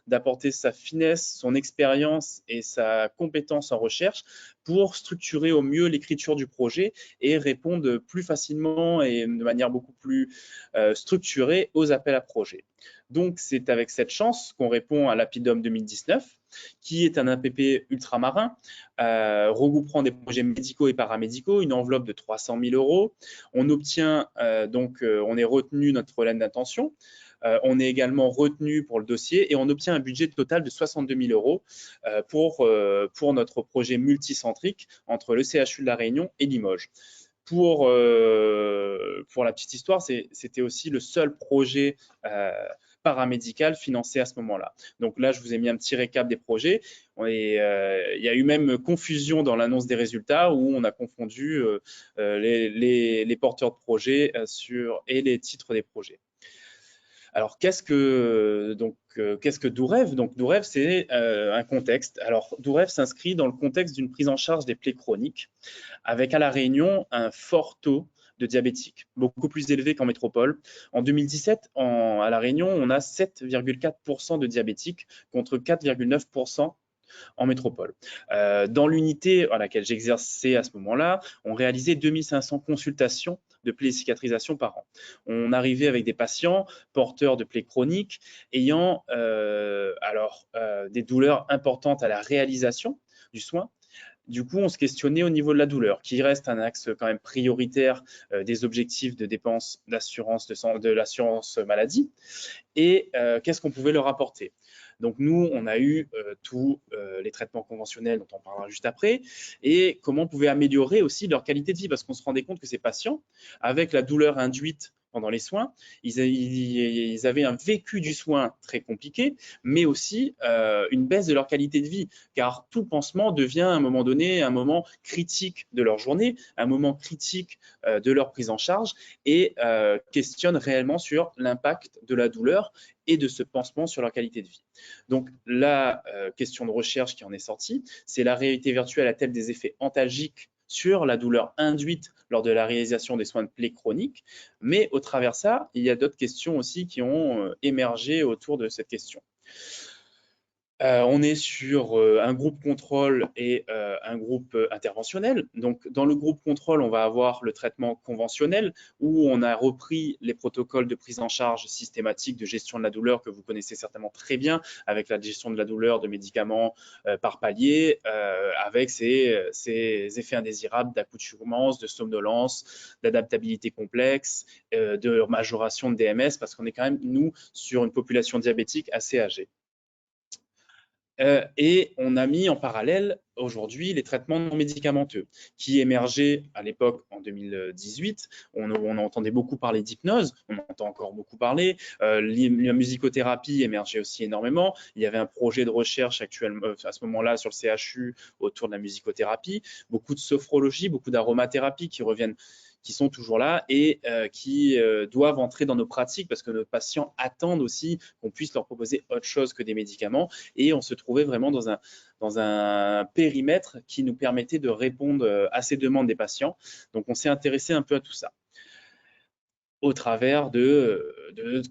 d'apporter sa finesse, son expérience et sa compétence en recherche pour structurer au mieux l'écriture du projet et répondre plus facilement et de manière beaucoup plus structurée aux appels à projets. Donc, c'est avec cette chance qu'on répond à l'APIDOM 2019, qui est un APP ultramarin, regroupant des projets médicaux et paramédicaux, une enveloppe de 300 000 €. On obtient, on est retenu notre lettre d'intention. On est également retenu pour le dossier et on obtient un budget total de 62 000 € pour notre projet multicentrique entre le CHU de La Réunion et Limoges. Pour la petite histoire, c'était aussi le seul projet paramédical financé à ce moment-là. Donc là, je vous ai mis un petit récap des projets. Il y a eu même confusion dans l'annonce des résultats où on a confondu les porteurs de projets et les titres des projets. Alors, qu'est-ce que DoREV? Donc, DoREV, c'est un contexte. Alors, DoREV s'inscrit dans le contexte d'une prise en charge des plaies chroniques, avec à La Réunion un fort taux de diabétiques, beaucoup plus élevé qu'en métropole. En 2017, à La Réunion, on a 7,4% de diabétiques contre 4,9% en métropole. Dans l'unité à laquelle j'exerçais à ce moment-là, on réalisait 2500 consultations de plaies et cicatrisation par an. On arrivait avec des patients porteurs de plaies chroniques ayant des douleurs importantes à la réalisation du soin. Du coup, on se questionnait au niveau de la douleur, qui reste un axe quand même prioritaire des objectifs de dépenses d'assurance de l'assurance maladie. Et qu'est-ce qu'on pouvait leur apporter? Donc nous, on a eu tous les traitements conventionnels dont on parlera juste après, et comment on pouvait améliorer aussi leur qualité de vie, parce qu'on se rendait compte que ces patients, avec la douleur induite pendant les soins, ils avaient un vécu du soin très compliqué, mais aussi une baisse de leur qualité de vie, car tout pansement devient à un moment donné un moment critique de leur journée, un moment critique de leur prise en charge, et questionne réellement sur l'impact de la douleur et de ce pansement sur leur qualité de vie. Donc la question de recherche qui en est sortie, c'est la réalité virtuelle a-t-elle des effets antalgiques sur la douleur induite lors de la réalisation des soins de plaies chroniques, mais au travers de ça, il y a d'autres questions aussi qui ont émergé autour de cette question. On est sur un groupe contrôle et un groupe interventionnel. Donc, dans le groupe contrôle, on va avoir le traitement conventionnel où on a repris les protocoles de prise en charge systématique de gestion de la douleur que vous connaissez certainement très bien, avec la gestion de la douleur de médicaments par palier, avec ces effets indésirables d'accoutumance, de somnolence, d'adaptabilité complexe, de majoration de DMS, parce qu'on est quand même, nous, sur une population diabétique assez âgée. Et on a mis en parallèle aujourd'hui les traitements non médicamenteux qui émergeaient à l'époque en 2018. On entendait beaucoup parler d'hypnose, on entend encore beaucoup parler. La musicothérapie émergeait aussi énormément. Il y avait un projet de recherche actuellement à ce moment-là sur le CHU autour de la musicothérapie. Beaucoup de sophrologie, beaucoup d'aromathérapie qui sont toujours là et qui doivent entrer dans nos pratiques parce que nos patients attendent aussi qu'on puisse leur proposer autre chose que des médicaments. Et on se trouvait vraiment dans un périmètre qui nous permettait de répondre à ces demandes des patients. Donc, on s'est intéressé un peu à tout ça au travers de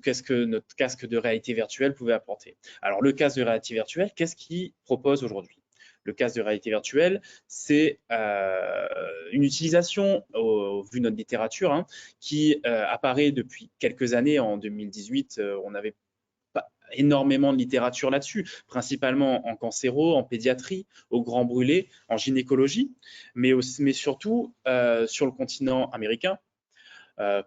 qu'est-ce que notre casque de réalité virtuelle pouvait apporter. Alors, le casque de réalité virtuelle, qu'est-ce qu'il propose aujourd'hui ? Le casque de réalité virtuelle, c'est une utilisation, au vu de notre littérature, qui apparaît depuis quelques années. En 2018, on n'avait pas énormément de littérature là-dessus, principalement en cancéro, en pédiatrie, au grand brûlé, en gynécologie, mais surtout sur le continent américain.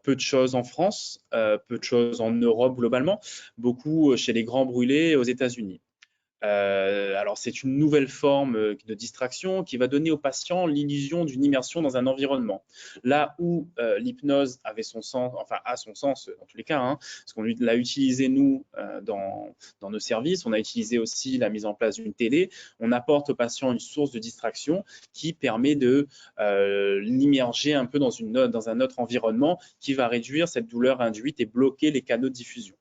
Peu de choses en France, peu de choses en Europe globalement, beaucoup chez les grands brûlés aux États-Unis. Alors, c'est une nouvelle forme de distraction qui va donner aux patients l'illusion d'une immersion dans un environnement. Là où l'hypnose avait son sens, enfin a son sens dans tous les cas, parce qu'on l'a utilisé nous dans nos services, on a utilisé aussi la mise en place d'une télé. On apporte aux patients une source de distraction qui permet de l'immerger un peu dans un autre environnement qui va réduire cette douleur induite et bloquer les canaux de diffusion.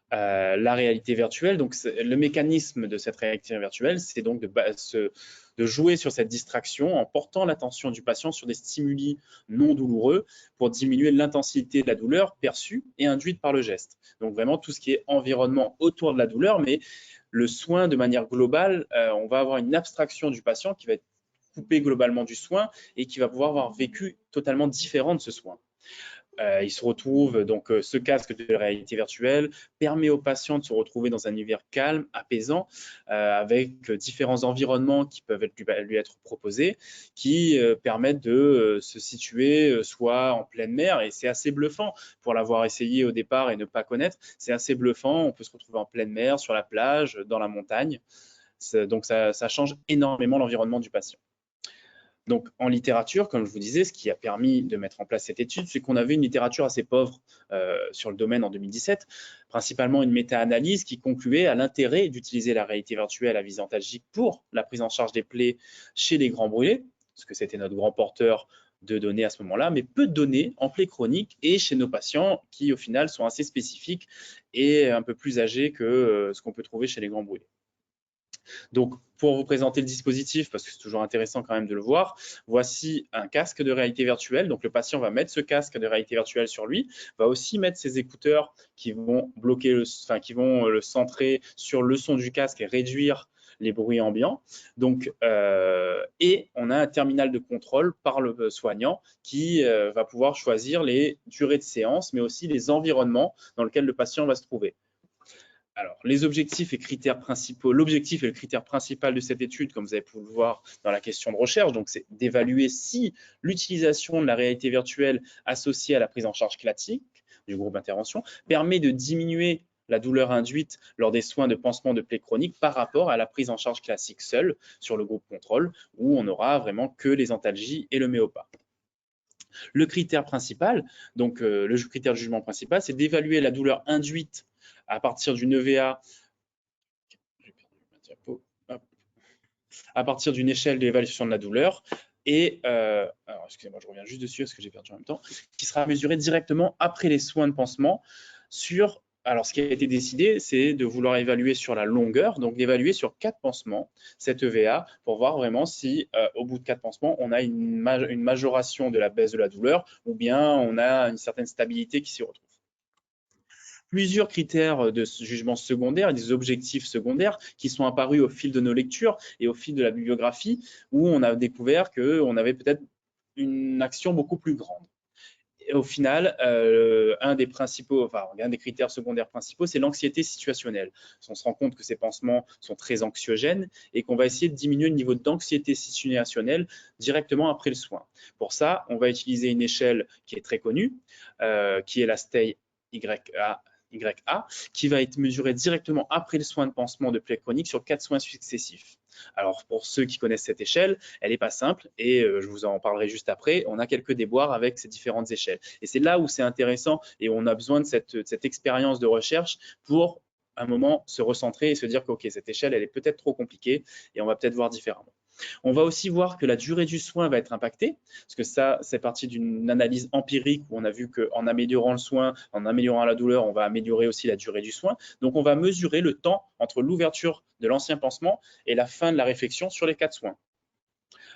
La réalité virtuelle, donc le mécanisme de cette réalité virtuelle, c'est donc de jouer sur cette distraction en portant l'attention du patient sur des stimuli non douloureux pour diminuer l'intensité de la douleur perçue et induite par le geste. Donc vraiment tout ce qui est environnement autour de la douleur, mais le soin de manière globale, on va avoir une abstraction du patient qui va être coupé globalement du soin et qui va pouvoir avoir vécu totalement différent de ce soin. Il se retrouve, donc ce casque de réalité virtuelle permet aux patients de se retrouver dans un univers calme, apaisant, avec différents environnements qui peuvent lui être proposés, qui permettent de se situer soit en pleine mer, et c'est assez bluffant pour l'avoir essayé au départ et ne pas connaître, c'est assez bluffant, on peut se retrouver en pleine mer, sur la plage, dans la montagne, donc ça change énormément l'environnement du patient. Donc, en littérature, comme je vous disais, ce qui a permis de mettre en place cette étude, c'est qu'on avait une littérature assez pauvre sur le domaine en 2017, principalement une méta-analyse qui concluait à l'intérêt d'utiliser la réalité virtuelle à visée antalgique pour la prise en charge des plaies chez les grands brûlés, parce que c'était notre grand porteur de données à ce moment-là, mais peu de données en plaies chroniques et chez nos patients qui, au final, sont assez spécifiques et un peu plus âgés que ce qu'on peut trouver chez les grands brûlés. Donc, pour vous présenter le dispositif, parce que c'est toujours intéressant quand même de le voir, voici un casque de réalité virtuelle. Donc, le patient va mettre ce casque de réalité virtuelle sur lui, va aussi mettre ses écouteurs qui vont bloquer, qui vont le centrer sur le son du casque et réduire les bruits ambiants. Donc, et on a un terminal de contrôle par le soignant qui va pouvoir choisir les durées de séance, mais aussi les environnements dans lesquels le patient va se trouver. Alors, les objectifs et critères principaux, l'objectif et le critère principal de cette étude, comme vous avez pu le voir dans la question de recherche, donc c'est d'évaluer si l'utilisation de la réalité virtuelle associée à la prise en charge classique du groupe d'intervention permet de diminuer la douleur induite lors des soins de pansement de plaies chroniques par rapport à la prise en charge classique seule sur le groupe contrôle, où on n'aura vraiment que les antalgies et le méopa. Le critère principal, donc le critère de jugement principal, c'est d'évaluer la douleur induite à partir d'une EVA, à partir d'une échelle d'évaluation de la douleur, et, alors excusez-moi, je reviens juste dessus parce que j'ai perdu en même temps, qui sera mesurée directement après les soins de pansement sur, alors ce qui a été décidé, c'est de vouloir évaluer sur la longueur, donc d'évaluer sur 4 pansements cette EVA pour voir vraiment si au bout de 4 pansements, on a une majoration de la baisse de la douleur ou bien on a une certaine stabilité qui s'y retrouve. Plusieurs critères de jugement secondaire et des objectifs secondaires qui sont apparus au fil de nos lectures et au fil de la bibliographie où on a découvert qu'on avait peut-être une action beaucoup plus grande. Et au final, un des critères secondaires principaux, c'est l'anxiété situationnelle. On se rend compte que ces pansements sont très anxiogènes et qu'on va essayer de diminuer le niveau d'anxiété situationnelle directement après le soin. Pour ça, on va utiliser une échelle qui est très connue, qui est la STEI YA, qui va être mesurée directement après le soin de pansement de plaies chroniques sur 4 soins successifs. Alors, pour ceux qui connaissent cette échelle, elle n'est pas simple et je vous en parlerai juste après. On a quelques déboires avec ces différentes échelles. Et c'est là où c'est intéressant et on a besoin de cette expérience de recherche pour un moment se recentrer et se dire que ok, cette échelle, elle est peut-être trop compliquée et on va peut-être voir différemment. On va aussi voir que la durée du soin va être impactée, parce que ça, c'est parti d'une analyse empirique où on a vu qu'en améliorant le soin, en améliorant la douleur, on va améliorer aussi la durée du soin. Donc, on va mesurer le temps entre l'ouverture de l'ancien pansement et la fin de la réflexion sur les 4 soins.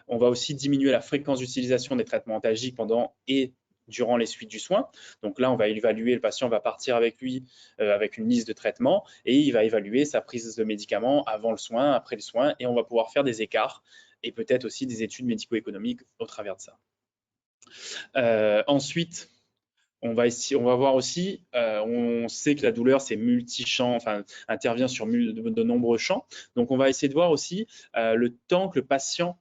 On va aussi diminuer la fréquence d'utilisation des traitements antalgiques pendant et durant les suites du soin. Donc là, on va évaluer, le patient va partir avec lui avec une liste de traitements et il va évaluer sa prise de médicaments avant le soin, après le soin, et on va pouvoir faire des écarts et peut-être aussi des études médico-économiques au travers de ça. Ensuite, on va voir aussi, on sait que la douleur, c'est multi-champ, enfin, intervient sur de nombreux champs. Donc, on va essayer de voir aussi le temps que le patient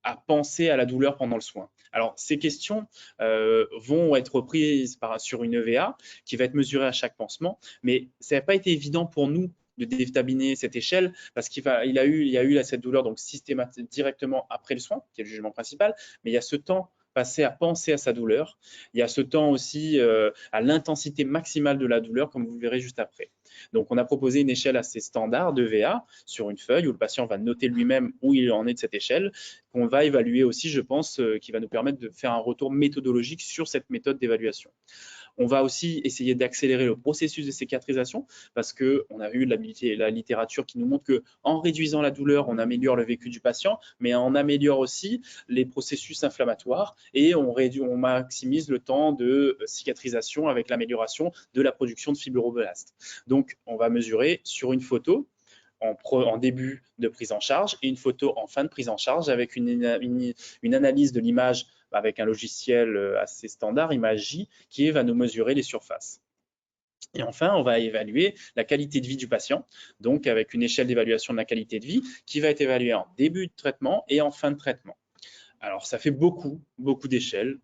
a pensé à la douleur pendant le soin. Alors, ces questions vont être reprises sur une EVA qui va être mesurée à chaque pansement, mais ça n'a pas été évident pour nous de déterminer cette échelle parce qu'il y a eu cette douleur donc systématique directement après le soin, qui est le jugement principal, mais il y a ce temps passé à penser à sa douleur. Il y a ce temps aussi à l'intensité maximale de la douleur, comme vous le verrez juste après. Donc, on a proposé une échelle assez standard d'EVA sur une feuille où le patient va noter lui-même où il en est de cette échelle, qu'on va évaluer aussi, je pense, qui va nous permettre de faire un retour méthodologique sur cette méthode d'évaluation. On va aussi essayer d'accélérer le processus de cicatrisation parce qu'on a vu la littérature qui nous montre qu'en réduisant la douleur, on améliore le vécu du patient, mais on améliore aussi les processus inflammatoires et on maximise le temps de cicatrisation avec l'amélioration de la production de fibroblastes. Donc, on va mesurer sur une photo en début de prise en charge et une photo en fin de prise en charge avec une analyse de l'image avec un logiciel assez standard, Imagy, qui va nous mesurer les surfaces. Et enfin, on va évaluer la qualité de vie du patient, donc avec une échelle d'évaluation de la qualité de vie qui va être évaluée en début de traitement et en fin de traitement. Alors, ça fait beaucoup d'échelles,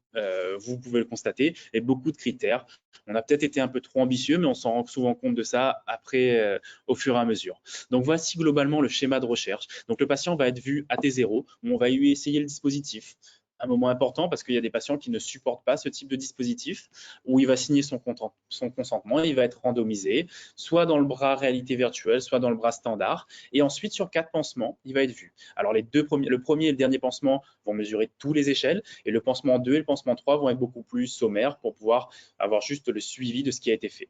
vous pouvez le constater, et beaucoup de critères. On a peut-être été un peu trop ambitieux, mais on s'en rend souvent compte de ça après, au fur et à mesure. Donc, voici globalement le schéma de recherche. Donc, le patient va être vu à T0, où on va lui essayer le dispositif. Un moment important parce qu'il y a des patients qui ne supportent pas ce type de dispositif, où il va signer son consentement et il va être randomisé, soit dans le bras réalité virtuelle, soit dans le bras standard. Et ensuite, sur 4 pansements, il va être vu. Alors, le premier et le dernier pansement vont mesurer tous les échelles, et le pansement 2 et le pansement 3 vont être beaucoup plus sommaires pour pouvoir avoir juste le suivi de ce qui a été fait.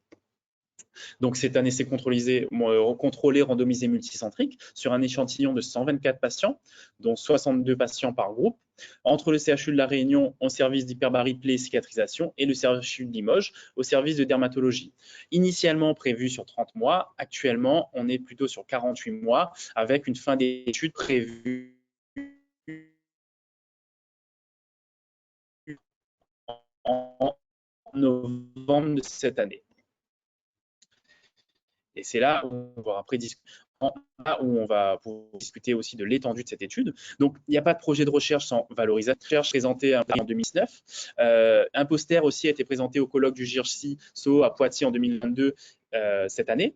Donc, c'est un essai contrôlé, randomisé, multicentrique sur un échantillon de 124 patients, dont 62 patients par groupe, entre le CHU de La Réunion au service d'hyperbarie, plaie et cicatrisation et le CHU de Limoges au service de dermatologie. Initialement prévu sur 30 mois, actuellement, on est plutôt sur 48 mois avec une fin d'étude prévue en novembre de cette année. Et c'est là où on va discuter aussi de l'étendue de cette étude. Donc, il n'y a pas de projet de recherche sans valorisation. Recherche présentée en 2019. Un poster aussi a été présenté au colloque du GIRC-CISO à Poitiers en 2022 cette année.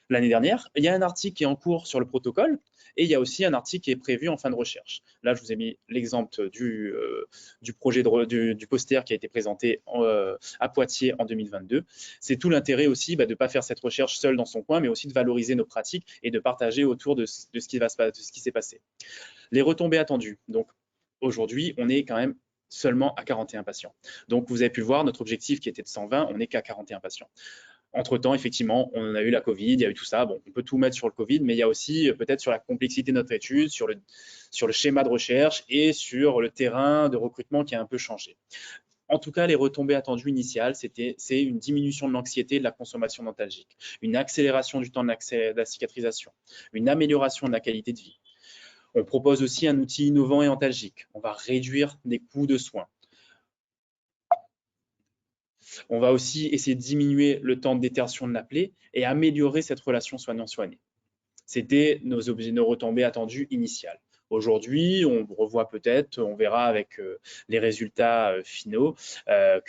L'année dernière, il y a un article qui est en cours sur le protocole et il y a aussi un article qui est prévu en fin de recherche. Là, je vous ai mis l'exemple du projet du poster qui a été présenté à Poitiers en 2022. C'est tout l'intérêt aussi de ne pas faire cette recherche seule dans son coin, mais aussi de valoriser nos pratiques et de partager autour de ce qui s'est passé. Les retombées attendues. Donc, aujourd'hui, on est quand même seulement à 41 patients. Donc, vous avez pu voir, notre objectif qui était de 120, on n'est qu'à 41 patients. Entre-temps, effectivement, on a eu la Covid, il y a eu tout ça. Bon, on peut tout mettre sur le Covid, mais il y a aussi peut-être sur la complexité de notre étude, sur le schéma de recherche et sur le terrain de recrutement qui a un peu changé. En tout cas, les retombées attendues initiales, c'est une diminution de l'anxiété et de la consommation dentalgique, une accélération du temps de la cicatrisation, une amélioration de la qualité de vie. On propose aussi un outil innovant et antalgique. On va réduire les coûts de soins. On va aussi essayer de diminuer le temps de détertion de la plaie et améliorer cette relation soignant-soigné. C'était nos retombées attendues initiales. Aujourd'hui, on revoit peut-être, on verra avec les résultats finaux on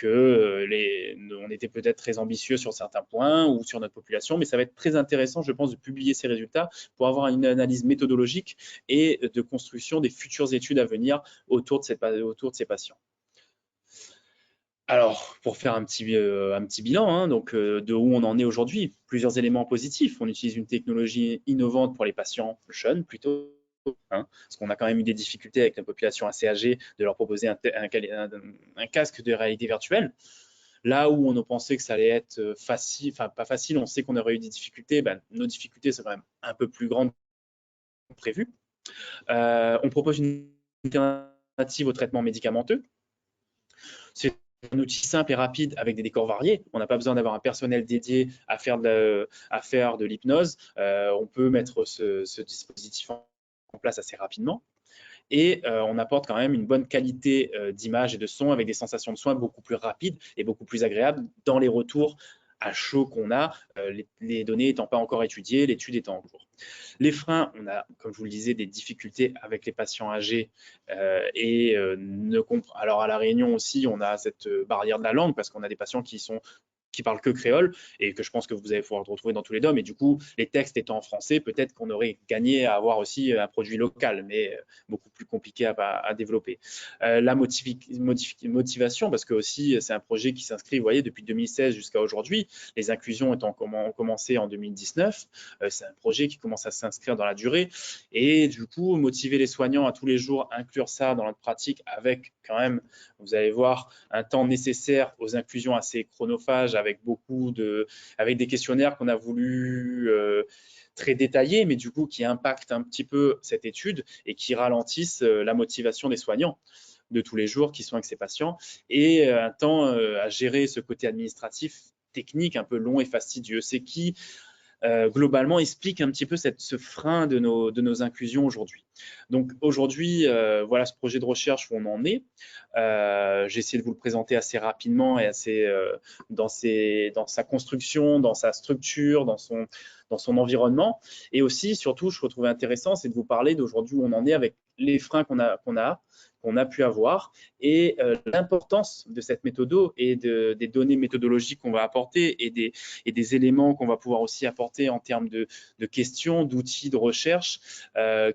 était peut-être très ambitieux sur certains points ou sur notre population, mais ça va être très intéressant, je pense, de publier ces résultats pour avoir une analyse méthodologique et de construction des futures études à venir autour de ces patients. Alors, pour faire un petit bilan, de où on en est aujourd'hui, plusieurs éléments positifs. On utilise une technologie innovante pour les patients jeunes plutôt, parce qu'on a quand même eu des difficultés avec la population assez âgée de leur proposer un casque de réalité virtuelle. Là où on a pensé que ça allait être facile, enfin pas facile, on sait qu'on aurait eu des difficultés, nos difficultés sont quand même un peu plus grandes que prévu. On propose une alternative au traitement médicamenteux. C'est un outil simple et rapide avec des décors variés. On n'a pas besoin d'avoir un personnel dédié à faire de l'hypnose. On peut mettre ce dispositif en place assez rapidement. Et on apporte quand même une bonne qualité d'image et de son avec des sensations de soins beaucoup plus rapides et beaucoup plus agréables dans les retours à chaud qu'on a, les données n'étant pas encore étudiées, l'étude étant en cours. Les freins, on a, comme je vous le disais, des difficultés avec les patients âgés alors à La Réunion aussi, on a cette barrière de la langue parce qu'on a des patients qui parlent que créole et que je pense que vous allez pouvoir retrouver dans tous les DOM. Et du coup, les textes étant en français, peut-être qu'on aurait gagné à avoir aussi un produit local, mais beaucoup plus compliqué à développer. La motivation, parce que aussi c'est un projet qui s'inscrit, vous voyez, depuis 2016 jusqu'à aujourd'hui. Les inclusions ont commencé en 2019. C'est un projet qui commence à s'inscrire dans la durée. Et du coup, motiver les soignants à tous les jours inclure ça dans notre pratique avec quand même, vous allez voir, un temps nécessaire aux inclusions assez chronophages avec des questionnaires qu'on a voulu très détaillés, mais du coup qui impactent un petit peu cette étude et qui ralentissent la motivation des soignants de tous les jours qui sont avec ces patients et un temps à gérer ce côté administratif technique un peu long et fastidieux. C'est qui globalement explique un petit peu ce frein de nos inclusions aujourd'hui. Donc aujourd'hui, voilà ce projet de recherche où on en est. J'ai essayé de vous le présenter assez rapidement et assez dans sa construction, dans sa structure, dans son environnement. Et aussi, surtout, je trouvais intéressant, c'est de vous parler d'aujourd'hui où on en est avec les freins qu'on a pu avoir et l'importance de cette méthode et des données méthodologiques qu'on va apporter et des éléments qu'on va pouvoir aussi apporter en termes de questions, d'outils de recherche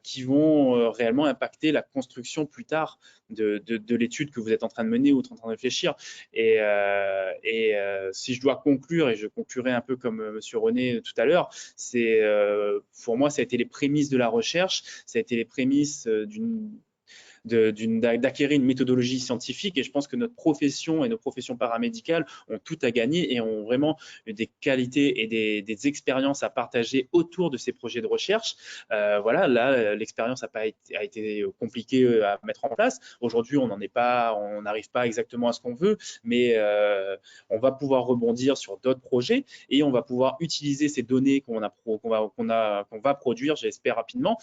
qui vont réellement impacter la construction plus tard de l'étude que vous êtes en train de mener ou en train de réfléchir. Et si je dois conclure, et je conclurai un peu comme Monsieur René tout à l'heure, c'est pour moi, ça a été les prémices de la recherche, ça a été les prémices d'acquérir une méthodologie scientifique, et je pense que notre profession et nos professions paramédicales ont tout à gagner et ont vraiment des qualités et des expériences à partager autour de ces projets de recherche. Voilà, là, l'expérience a été compliquée à mettre en place. Aujourd'hui, on n'arrive pas exactement à ce qu'on veut, mais on va pouvoir rebondir sur d'autres projets et on va pouvoir utiliser ces données qu'on va produire, j'espère rapidement,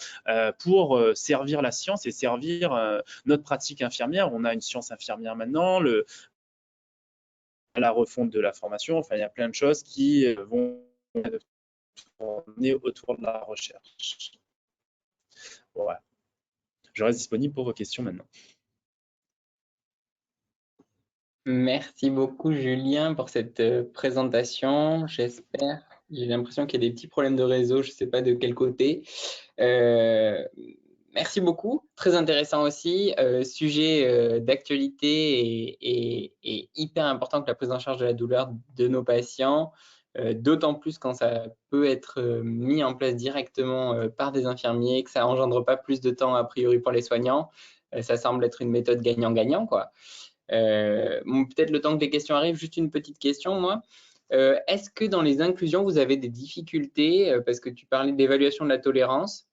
pour servir la science et servir notre pratique infirmière. On a une science infirmière maintenant, la refonte de la formation, enfin il y a plein de choses qui vont tourner autour de la recherche. Voilà. Je reste disponible pour vos questions maintenant. Merci beaucoup Julien pour cette présentation, j'espère. J'ai l'impression qu'il y a des petits problèmes de réseau, je ne sais pas de quel côté. Merci beaucoup, très intéressant aussi. Sujet d'actualité et hyper important que la prise en charge de la douleur de nos patients, d'autant plus quand ça peut être mis en place directement par des infirmiers, que ça engendre pas plus de temps a priori pour les soignants. Ça semble être une méthode gagnant-gagnant, quoi. Peut-être le temps que les questions arrivent, juste une petite question, moi. Est-ce que dans les inclusions, vous avez des difficultés, parce que tu parlais d'évaluation de la tolérance?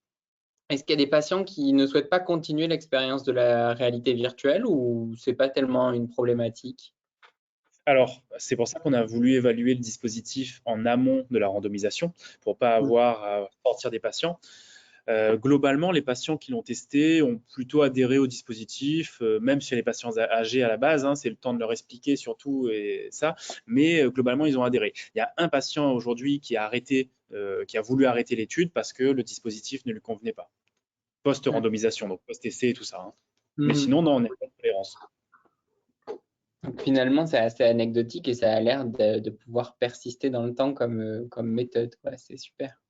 Est-ce qu'il y a des patients qui ne souhaitent pas continuer l'expérience de la réalité virtuelle ou c'est pas tellement une problématique? Alors, c'est pour ça qu'on a voulu évaluer le dispositif en amont de la randomisation pour pas avoir à sortir des patients. Globalement, les patients qui l'ont testé ont plutôt adhéré au dispositif, même si les patients âgés à la base, hein, c'est le temps de leur expliquer surtout et ça, mais globalement, ils ont adhéré. Il y a un patient aujourd'hui qui a voulu arrêter l'étude parce que le dispositif ne lui convenait pas. Post-randomisation, donc post-essai et tout ça. Hein. Mais sinon, non, on n'a pas de tolérance. Donc, finalement, c'est assez anecdotique et ça a l'air de pouvoir persister dans le temps comme méthode. Ouais, c'est super.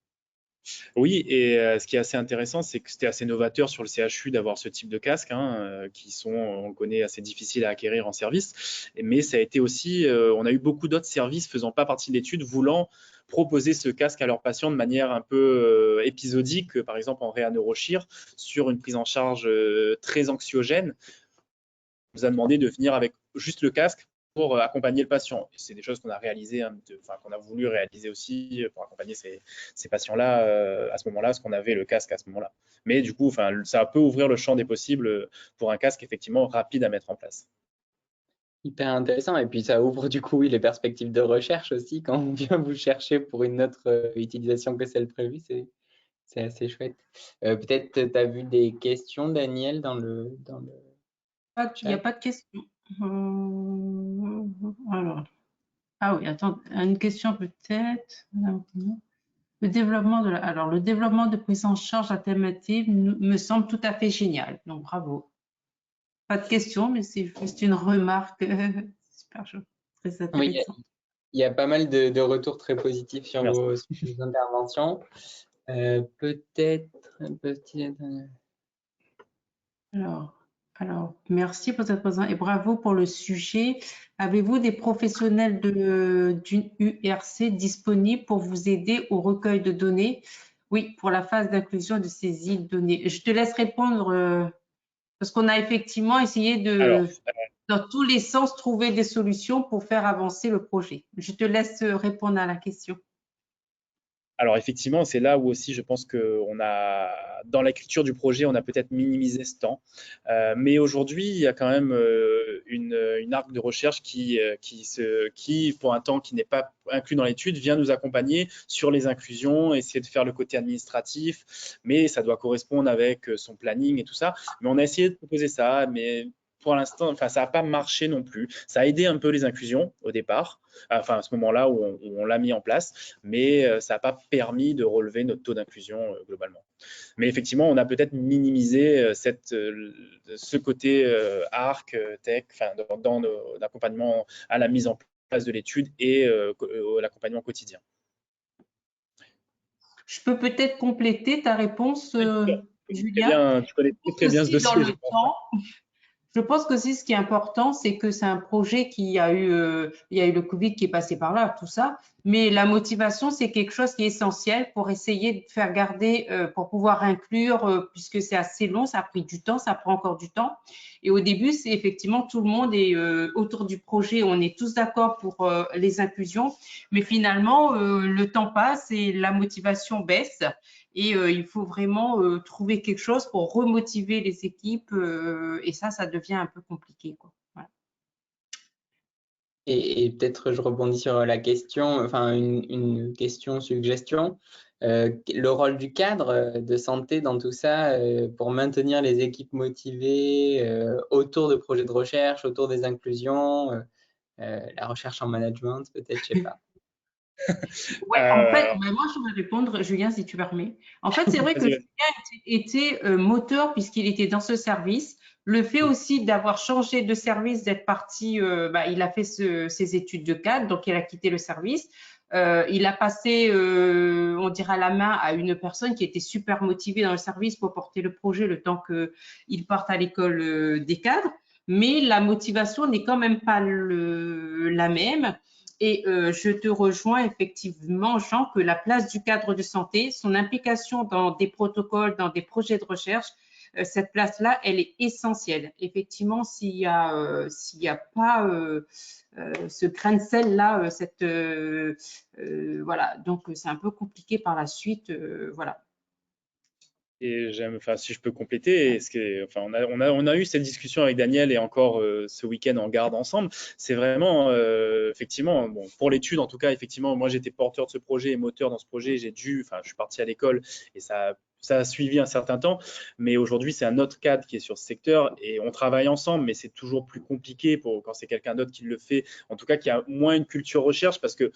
Oui, et ce qui est assez intéressant, c'est que c'était assez novateur sur le CHU d'avoir ce type de casque, hein, qui sont, on le connaît, assez difficiles à acquérir en service. Mais ça a été aussi, on a eu beaucoup d'autres services faisant pas partie de l'étude, voulant proposer ce casque à leurs patients de manière un peu épisodique, par exemple en réaneurochir, sur une prise en charge très anxiogène. On nous a demandé de venir avec juste le casque pour accompagner le patient. C'est des choses qu'on a réalisées, qu'on a voulu réaliser aussi pour accompagner ces patients-là à ce moment-là, parce qu'on avait le casque à ce moment-là. Mais du coup, ça peut ouvrir le champ des possibles pour un casque effectivement rapide à mettre en place. Hyper intéressant. Et puis, ça ouvre du coup oui, les perspectives de recherche aussi. Quand on vient vous chercher pour une autre utilisation que celle prévue, c'est assez chouette. Peut-être tu as vu des questions, Daniel, dans le Il n'y a pas de questions. Alors. Ah oui, attends, une question peut-être. Le développement de prise en charge alternative me semble tout à fait génial. Donc, bravo. Pas de question, mais c'est juste une remarque. Super chaud. Très intéressant. Oui, il y a pas mal de retours très positifs sur vos interventions. Peut-être un petit... Alors, merci pour cette présentation et bravo pour le sujet. Avez-vous des professionnels d'une URC disponibles pour vous aider au recueil de données? Oui, pour la phase d'inclusion de saisie de données. Je te laisse répondre parce qu'on a effectivement essayé de, dans tous les sens, trouver des solutions pour faire avancer le projet. Je te laisse répondre à la question. Alors effectivement, c'est là où aussi je pense que dans la culture du projet, on a peut-être minimisé ce temps. Mais aujourd'hui, il y a quand même une arc de recherche qui, pour un temps qui n'est pas inclus dans l'étude, vient nous accompagner sur les inclusions, essayer de faire le côté administratif, mais ça doit correspondre avec son planning et tout ça. Mais on a essayé de proposer ça, mais pour l'instant, enfin, ça n'a pas marché non plus. Ça a aidé un peu les inclusions au départ, enfin à ce moment-là où on l'a mis en place, mais ça n'a pas permis de relever notre taux d'inclusion globalement. Mais effectivement, on a peut-être minimisé ce côté arc, tech, enfin, dans l'accompagnement à la mise en place de l'étude et l'accompagnement quotidien. Je peux peut-être compléter ta réponse, Julien. Tu connais très bien ce dossier. Dans le temps, je pense que ce qui est important, c'est que c'est un projet qui a eu, il y a eu le Covid qui est passé par là, tout ça. Mais la motivation, c'est quelque chose qui est essentiel pour essayer de faire garder, pour pouvoir inclure, puisque c'est assez long, ça a pris du temps, ça prend encore du temps. Et au début, c'est effectivement tout le monde est autour du projet, on est tous d'accord pour les inclusions. Mais finalement, le temps passe et la motivation baisse. Et il faut vraiment trouver quelque chose pour remotiver les équipes et ça devient un peu compliqué, quoi. Voilà. Et peut-être je rebondis sur la question, enfin une question, suggestion. Le rôle du cadre de santé dans tout ça pour maintenir les équipes motivées autour de projets de recherche, autour des inclusions, la recherche en management, peut-être, je sais pas. Ouais, en fait, moi je vais répondre, Julien, si tu permets. En fait, c'est vrai que Julien était moteur puisqu'il était dans ce service. Le fait aussi d'avoir changé de service, d'être parti, il a fait ses études de cadre, donc il a quitté le service. Il a passé, on dira, la main à une personne qui était super motivée dans le service pour porter le projet le temps qu'il parte à l'école des cadres. Mais la motivation n'est quand même pas la même. Et je te rejoins effectivement, Jean, que la place du cadre de santé, son implication dans des protocoles, dans des projets de recherche, cette place-là, elle est essentielle. Effectivement, s'il y a pas ce grain de sel-là, voilà, donc c'est un peu compliqué par la suite, voilà. Et enfin, si je peux compléter, enfin, on a eu cette discussion avec Daniel et encore ce week-end en garde ensemble. C'est vraiment, effectivement, bon, pour l'étude en tout cas, effectivement, moi j'étais porteur de ce projet et moteur dans ce projet. Je suis parti à l'école et ça a suivi un certain temps. Mais aujourd'hui, c'est un autre cadre qui est sur ce secteur et on travaille ensemble, mais c'est toujours plus compliqué quand c'est quelqu'un d'autre qui le fait. En tout cas, qui a moins une culture recherche parce que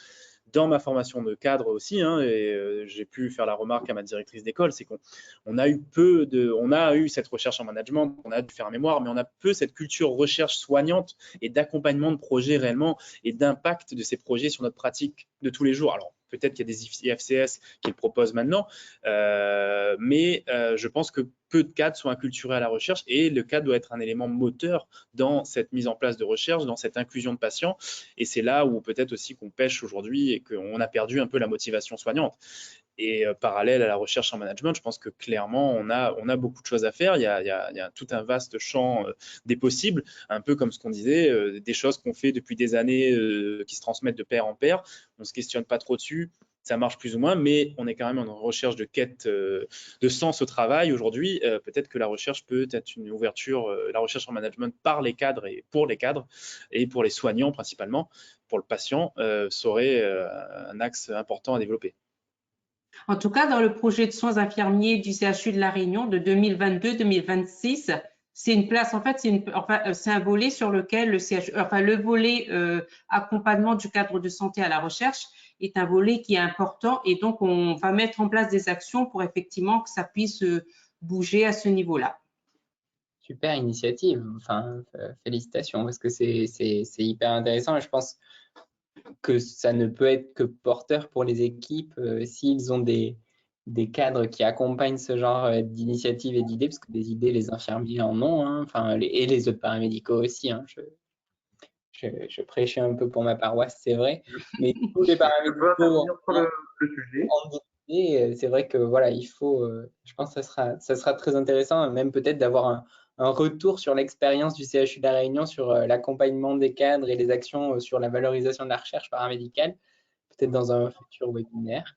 dans ma formation de cadre aussi, et j'ai pu faire la remarque à ma directrice d'école, c'est qu'on a eu cette recherche en management, on a dû faire un mémoire, mais on a peu cette culture recherche soignante et d'accompagnement de projets réellement et d'impact de ces projets sur notre pratique de tous les jours. Alors, peut-être qu'il y a des IFCS qui le proposent maintenant, mais je pense que peu de cadres sont acculturés à la recherche et le cadre doit être un élément moteur dans cette mise en place de recherche, dans cette inclusion de patients. Et c'est là où peut-être aussi qu'on pêche aujourd'hui et qu'on a perdu un peu la motivation soignante. Et parallèle à la recherche en management, je pense que clairement, on a beaucoup de choses à faire. Il y a tout un vaste champ des possibles, un peu comme ce qu'on disait, des choses qu'on fait depuis des années qui se transmettent de pair en pair. On ne se questionne pas trop dessus. Ça marche plus ou moins, mais on est quand même en recherche de quête de sens au travail aujourd'hui. Peut-être que la recherche peut être une ouverture, la recherche en management par les cadres et pour les soignants principalement, pour le patient, serait un axe important à développer. En tout cas, dans le projet de soins infirmiers du CHU de La Réunion de 2022-2026, c'est une place, en fait, c'est un volet sur lequel le volet accompagnement du cadre de santé à la recherche est un volet qui est important et donc on va mettre en place des actions pour effectivement que ça puisse bouger à ce niveau-là. Super initiative, enfin, félicitations parce que c'est hyper intéressant et je pense que ça ne peut être que porteur pour les équipes s'ils ont des cadres qui accompagnent ce genre d'initiatives et d'idées, parce que des idées, les infirmiers en ont, hein, enfin, et les autres paramédicaux aussi. Hein, je prêchais un peu pour ma paroisse, c'est vrai, mais tous les paramédicaux c'est vrai que voilà, il faut, je pense que ça sera très intéressant, même peut-être d'avoir un retour sur l'expérience du CHU de La Réunion sur l'accompagnement des cadres et les actions sur la valorisation de la recherche paramédicale. peut-être dans un futur webinaire.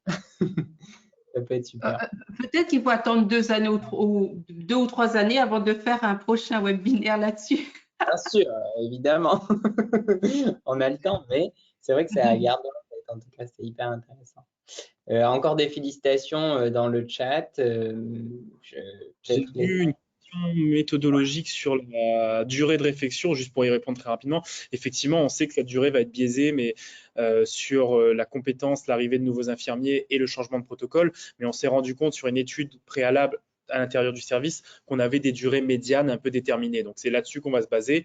Ça peut être super. Peut-être qu'il faut attendre 2 années ou 2 ou 3 années avant de faire un prochain webinaire là-dessus. Bien sûr, évidemment. On a le temps, mais c'est vrai que c'est à garder en tête. En tout cas, c'est hyper intéressant. Encore des félicitations dans le chat. J'ai eu une question méthodologique sur la durée de réflexion, juste pour y répondre très rapidement. Effectivement, on sait que la durée va être biaisée, mais sur la compétence, l'arrivée de nouveaux infirmiers et le changement de protocole. Mais on s'est rendu compte sur une étude préalable à l'intérieur du service qu'on avait des durées médianes un peu déterminées. Donc, c'est là-dessus qu'on va se baser.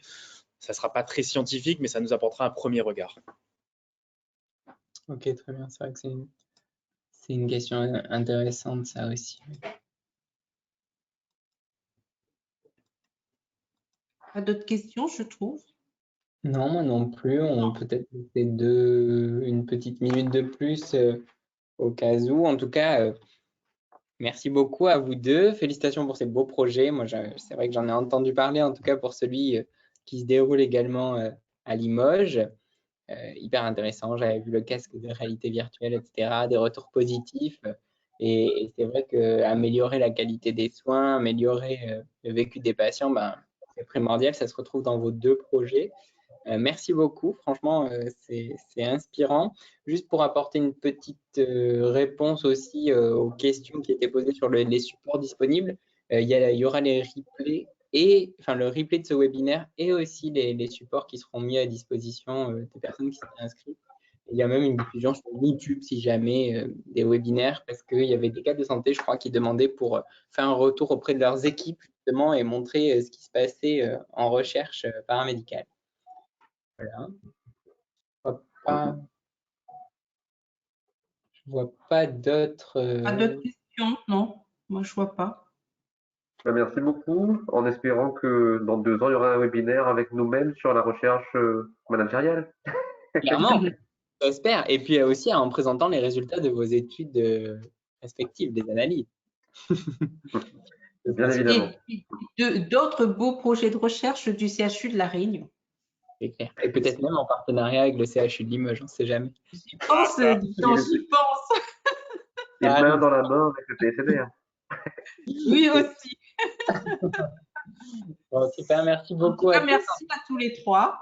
Ça ne sera pas très scientifique, mais ça nous apportera un premier regard. Ok, très bien. C'est vrai que c'est une question intéressante, ça aussi. Pas d'autres questions, je trouve. Non, moi non plus. On peut peut-être laisser une petite minute de plus au cas où. En tout cas, merci beaucoup à vous deux. Félicitations pour ces beaux projets. Moi, c'est vrai que j'en ai entendu parler, en tout cas pour celui qui se déroule également à Limoges. Hyper intéressant. J'avais vu le casque de réalité virtuelle, etc., des retours positifs. Et c'est vrai qu'améliorer la qualité des soins, améliorer le vécu des patients, ben, c'est primordial. Ça se retrouve dans vos deux projets. Merci beaucoup. Franchement, c'est inspirant. Juste pour apporter une petite réponse aussi aux questions qui étaient posées sur les supports disponibles, il y aura les replays enfin le replay de ce webinaire et aussi les supports qui seront mis à disposition des personnes qui s'étaient inscrites. Il y a même une diffusion sur YouTube si jamais des webinaires parce qu'il y avait des cadres de santé, je crois, qui demandaient pour faire un retour auprès de leurs équipes justement et montrer ce qui se passait en recherche paramédicale. Voilà. Je vois pas d'autres. Pas d'autres questions? Non, moi je vois pas. Merci beaucoup, en espérant que dans 2 ans, il y aura un webinaire avec nous-mêmes sur la recherche managériale. Clairement, j'espère. Et puis aussi en présentant les résultats de vos études respectives, des analyses. Bien évidemment. Et d'autres beaux projets de recherche du CHU de La Réunion. C'est clair. Et peut-être même en partenariat avec le CHU de Limoges, on ne sait jamais. J'y pense, j'y pense. Et main dans la main avec le PSNR. Oui, aussi. Bon, super, merci beaucoup. En tout cas, merci à tous les trois.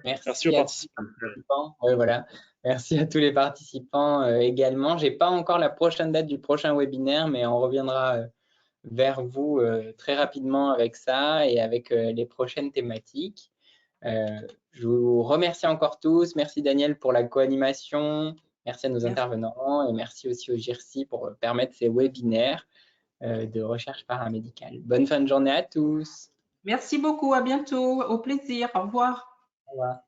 Merci aux participants. Ouais, voilà. Merci à tous les participants également. Je n'ai pas encore la prochaine date du prochain webinaire, mais on reviendra vers vous très rapidement avec ça et avec les prochaines thématiques. Je vous remercie encore tous. Merci Daniel pour la co-animation. Merci à nos intervenants et merci aussi au GIRSI pour permettre ces webinaires de recherche paramédicale. Bonne fin de journée à tous. Merci beaucoup. À bientôt. Au plaisir. Au revoir. Au revoir.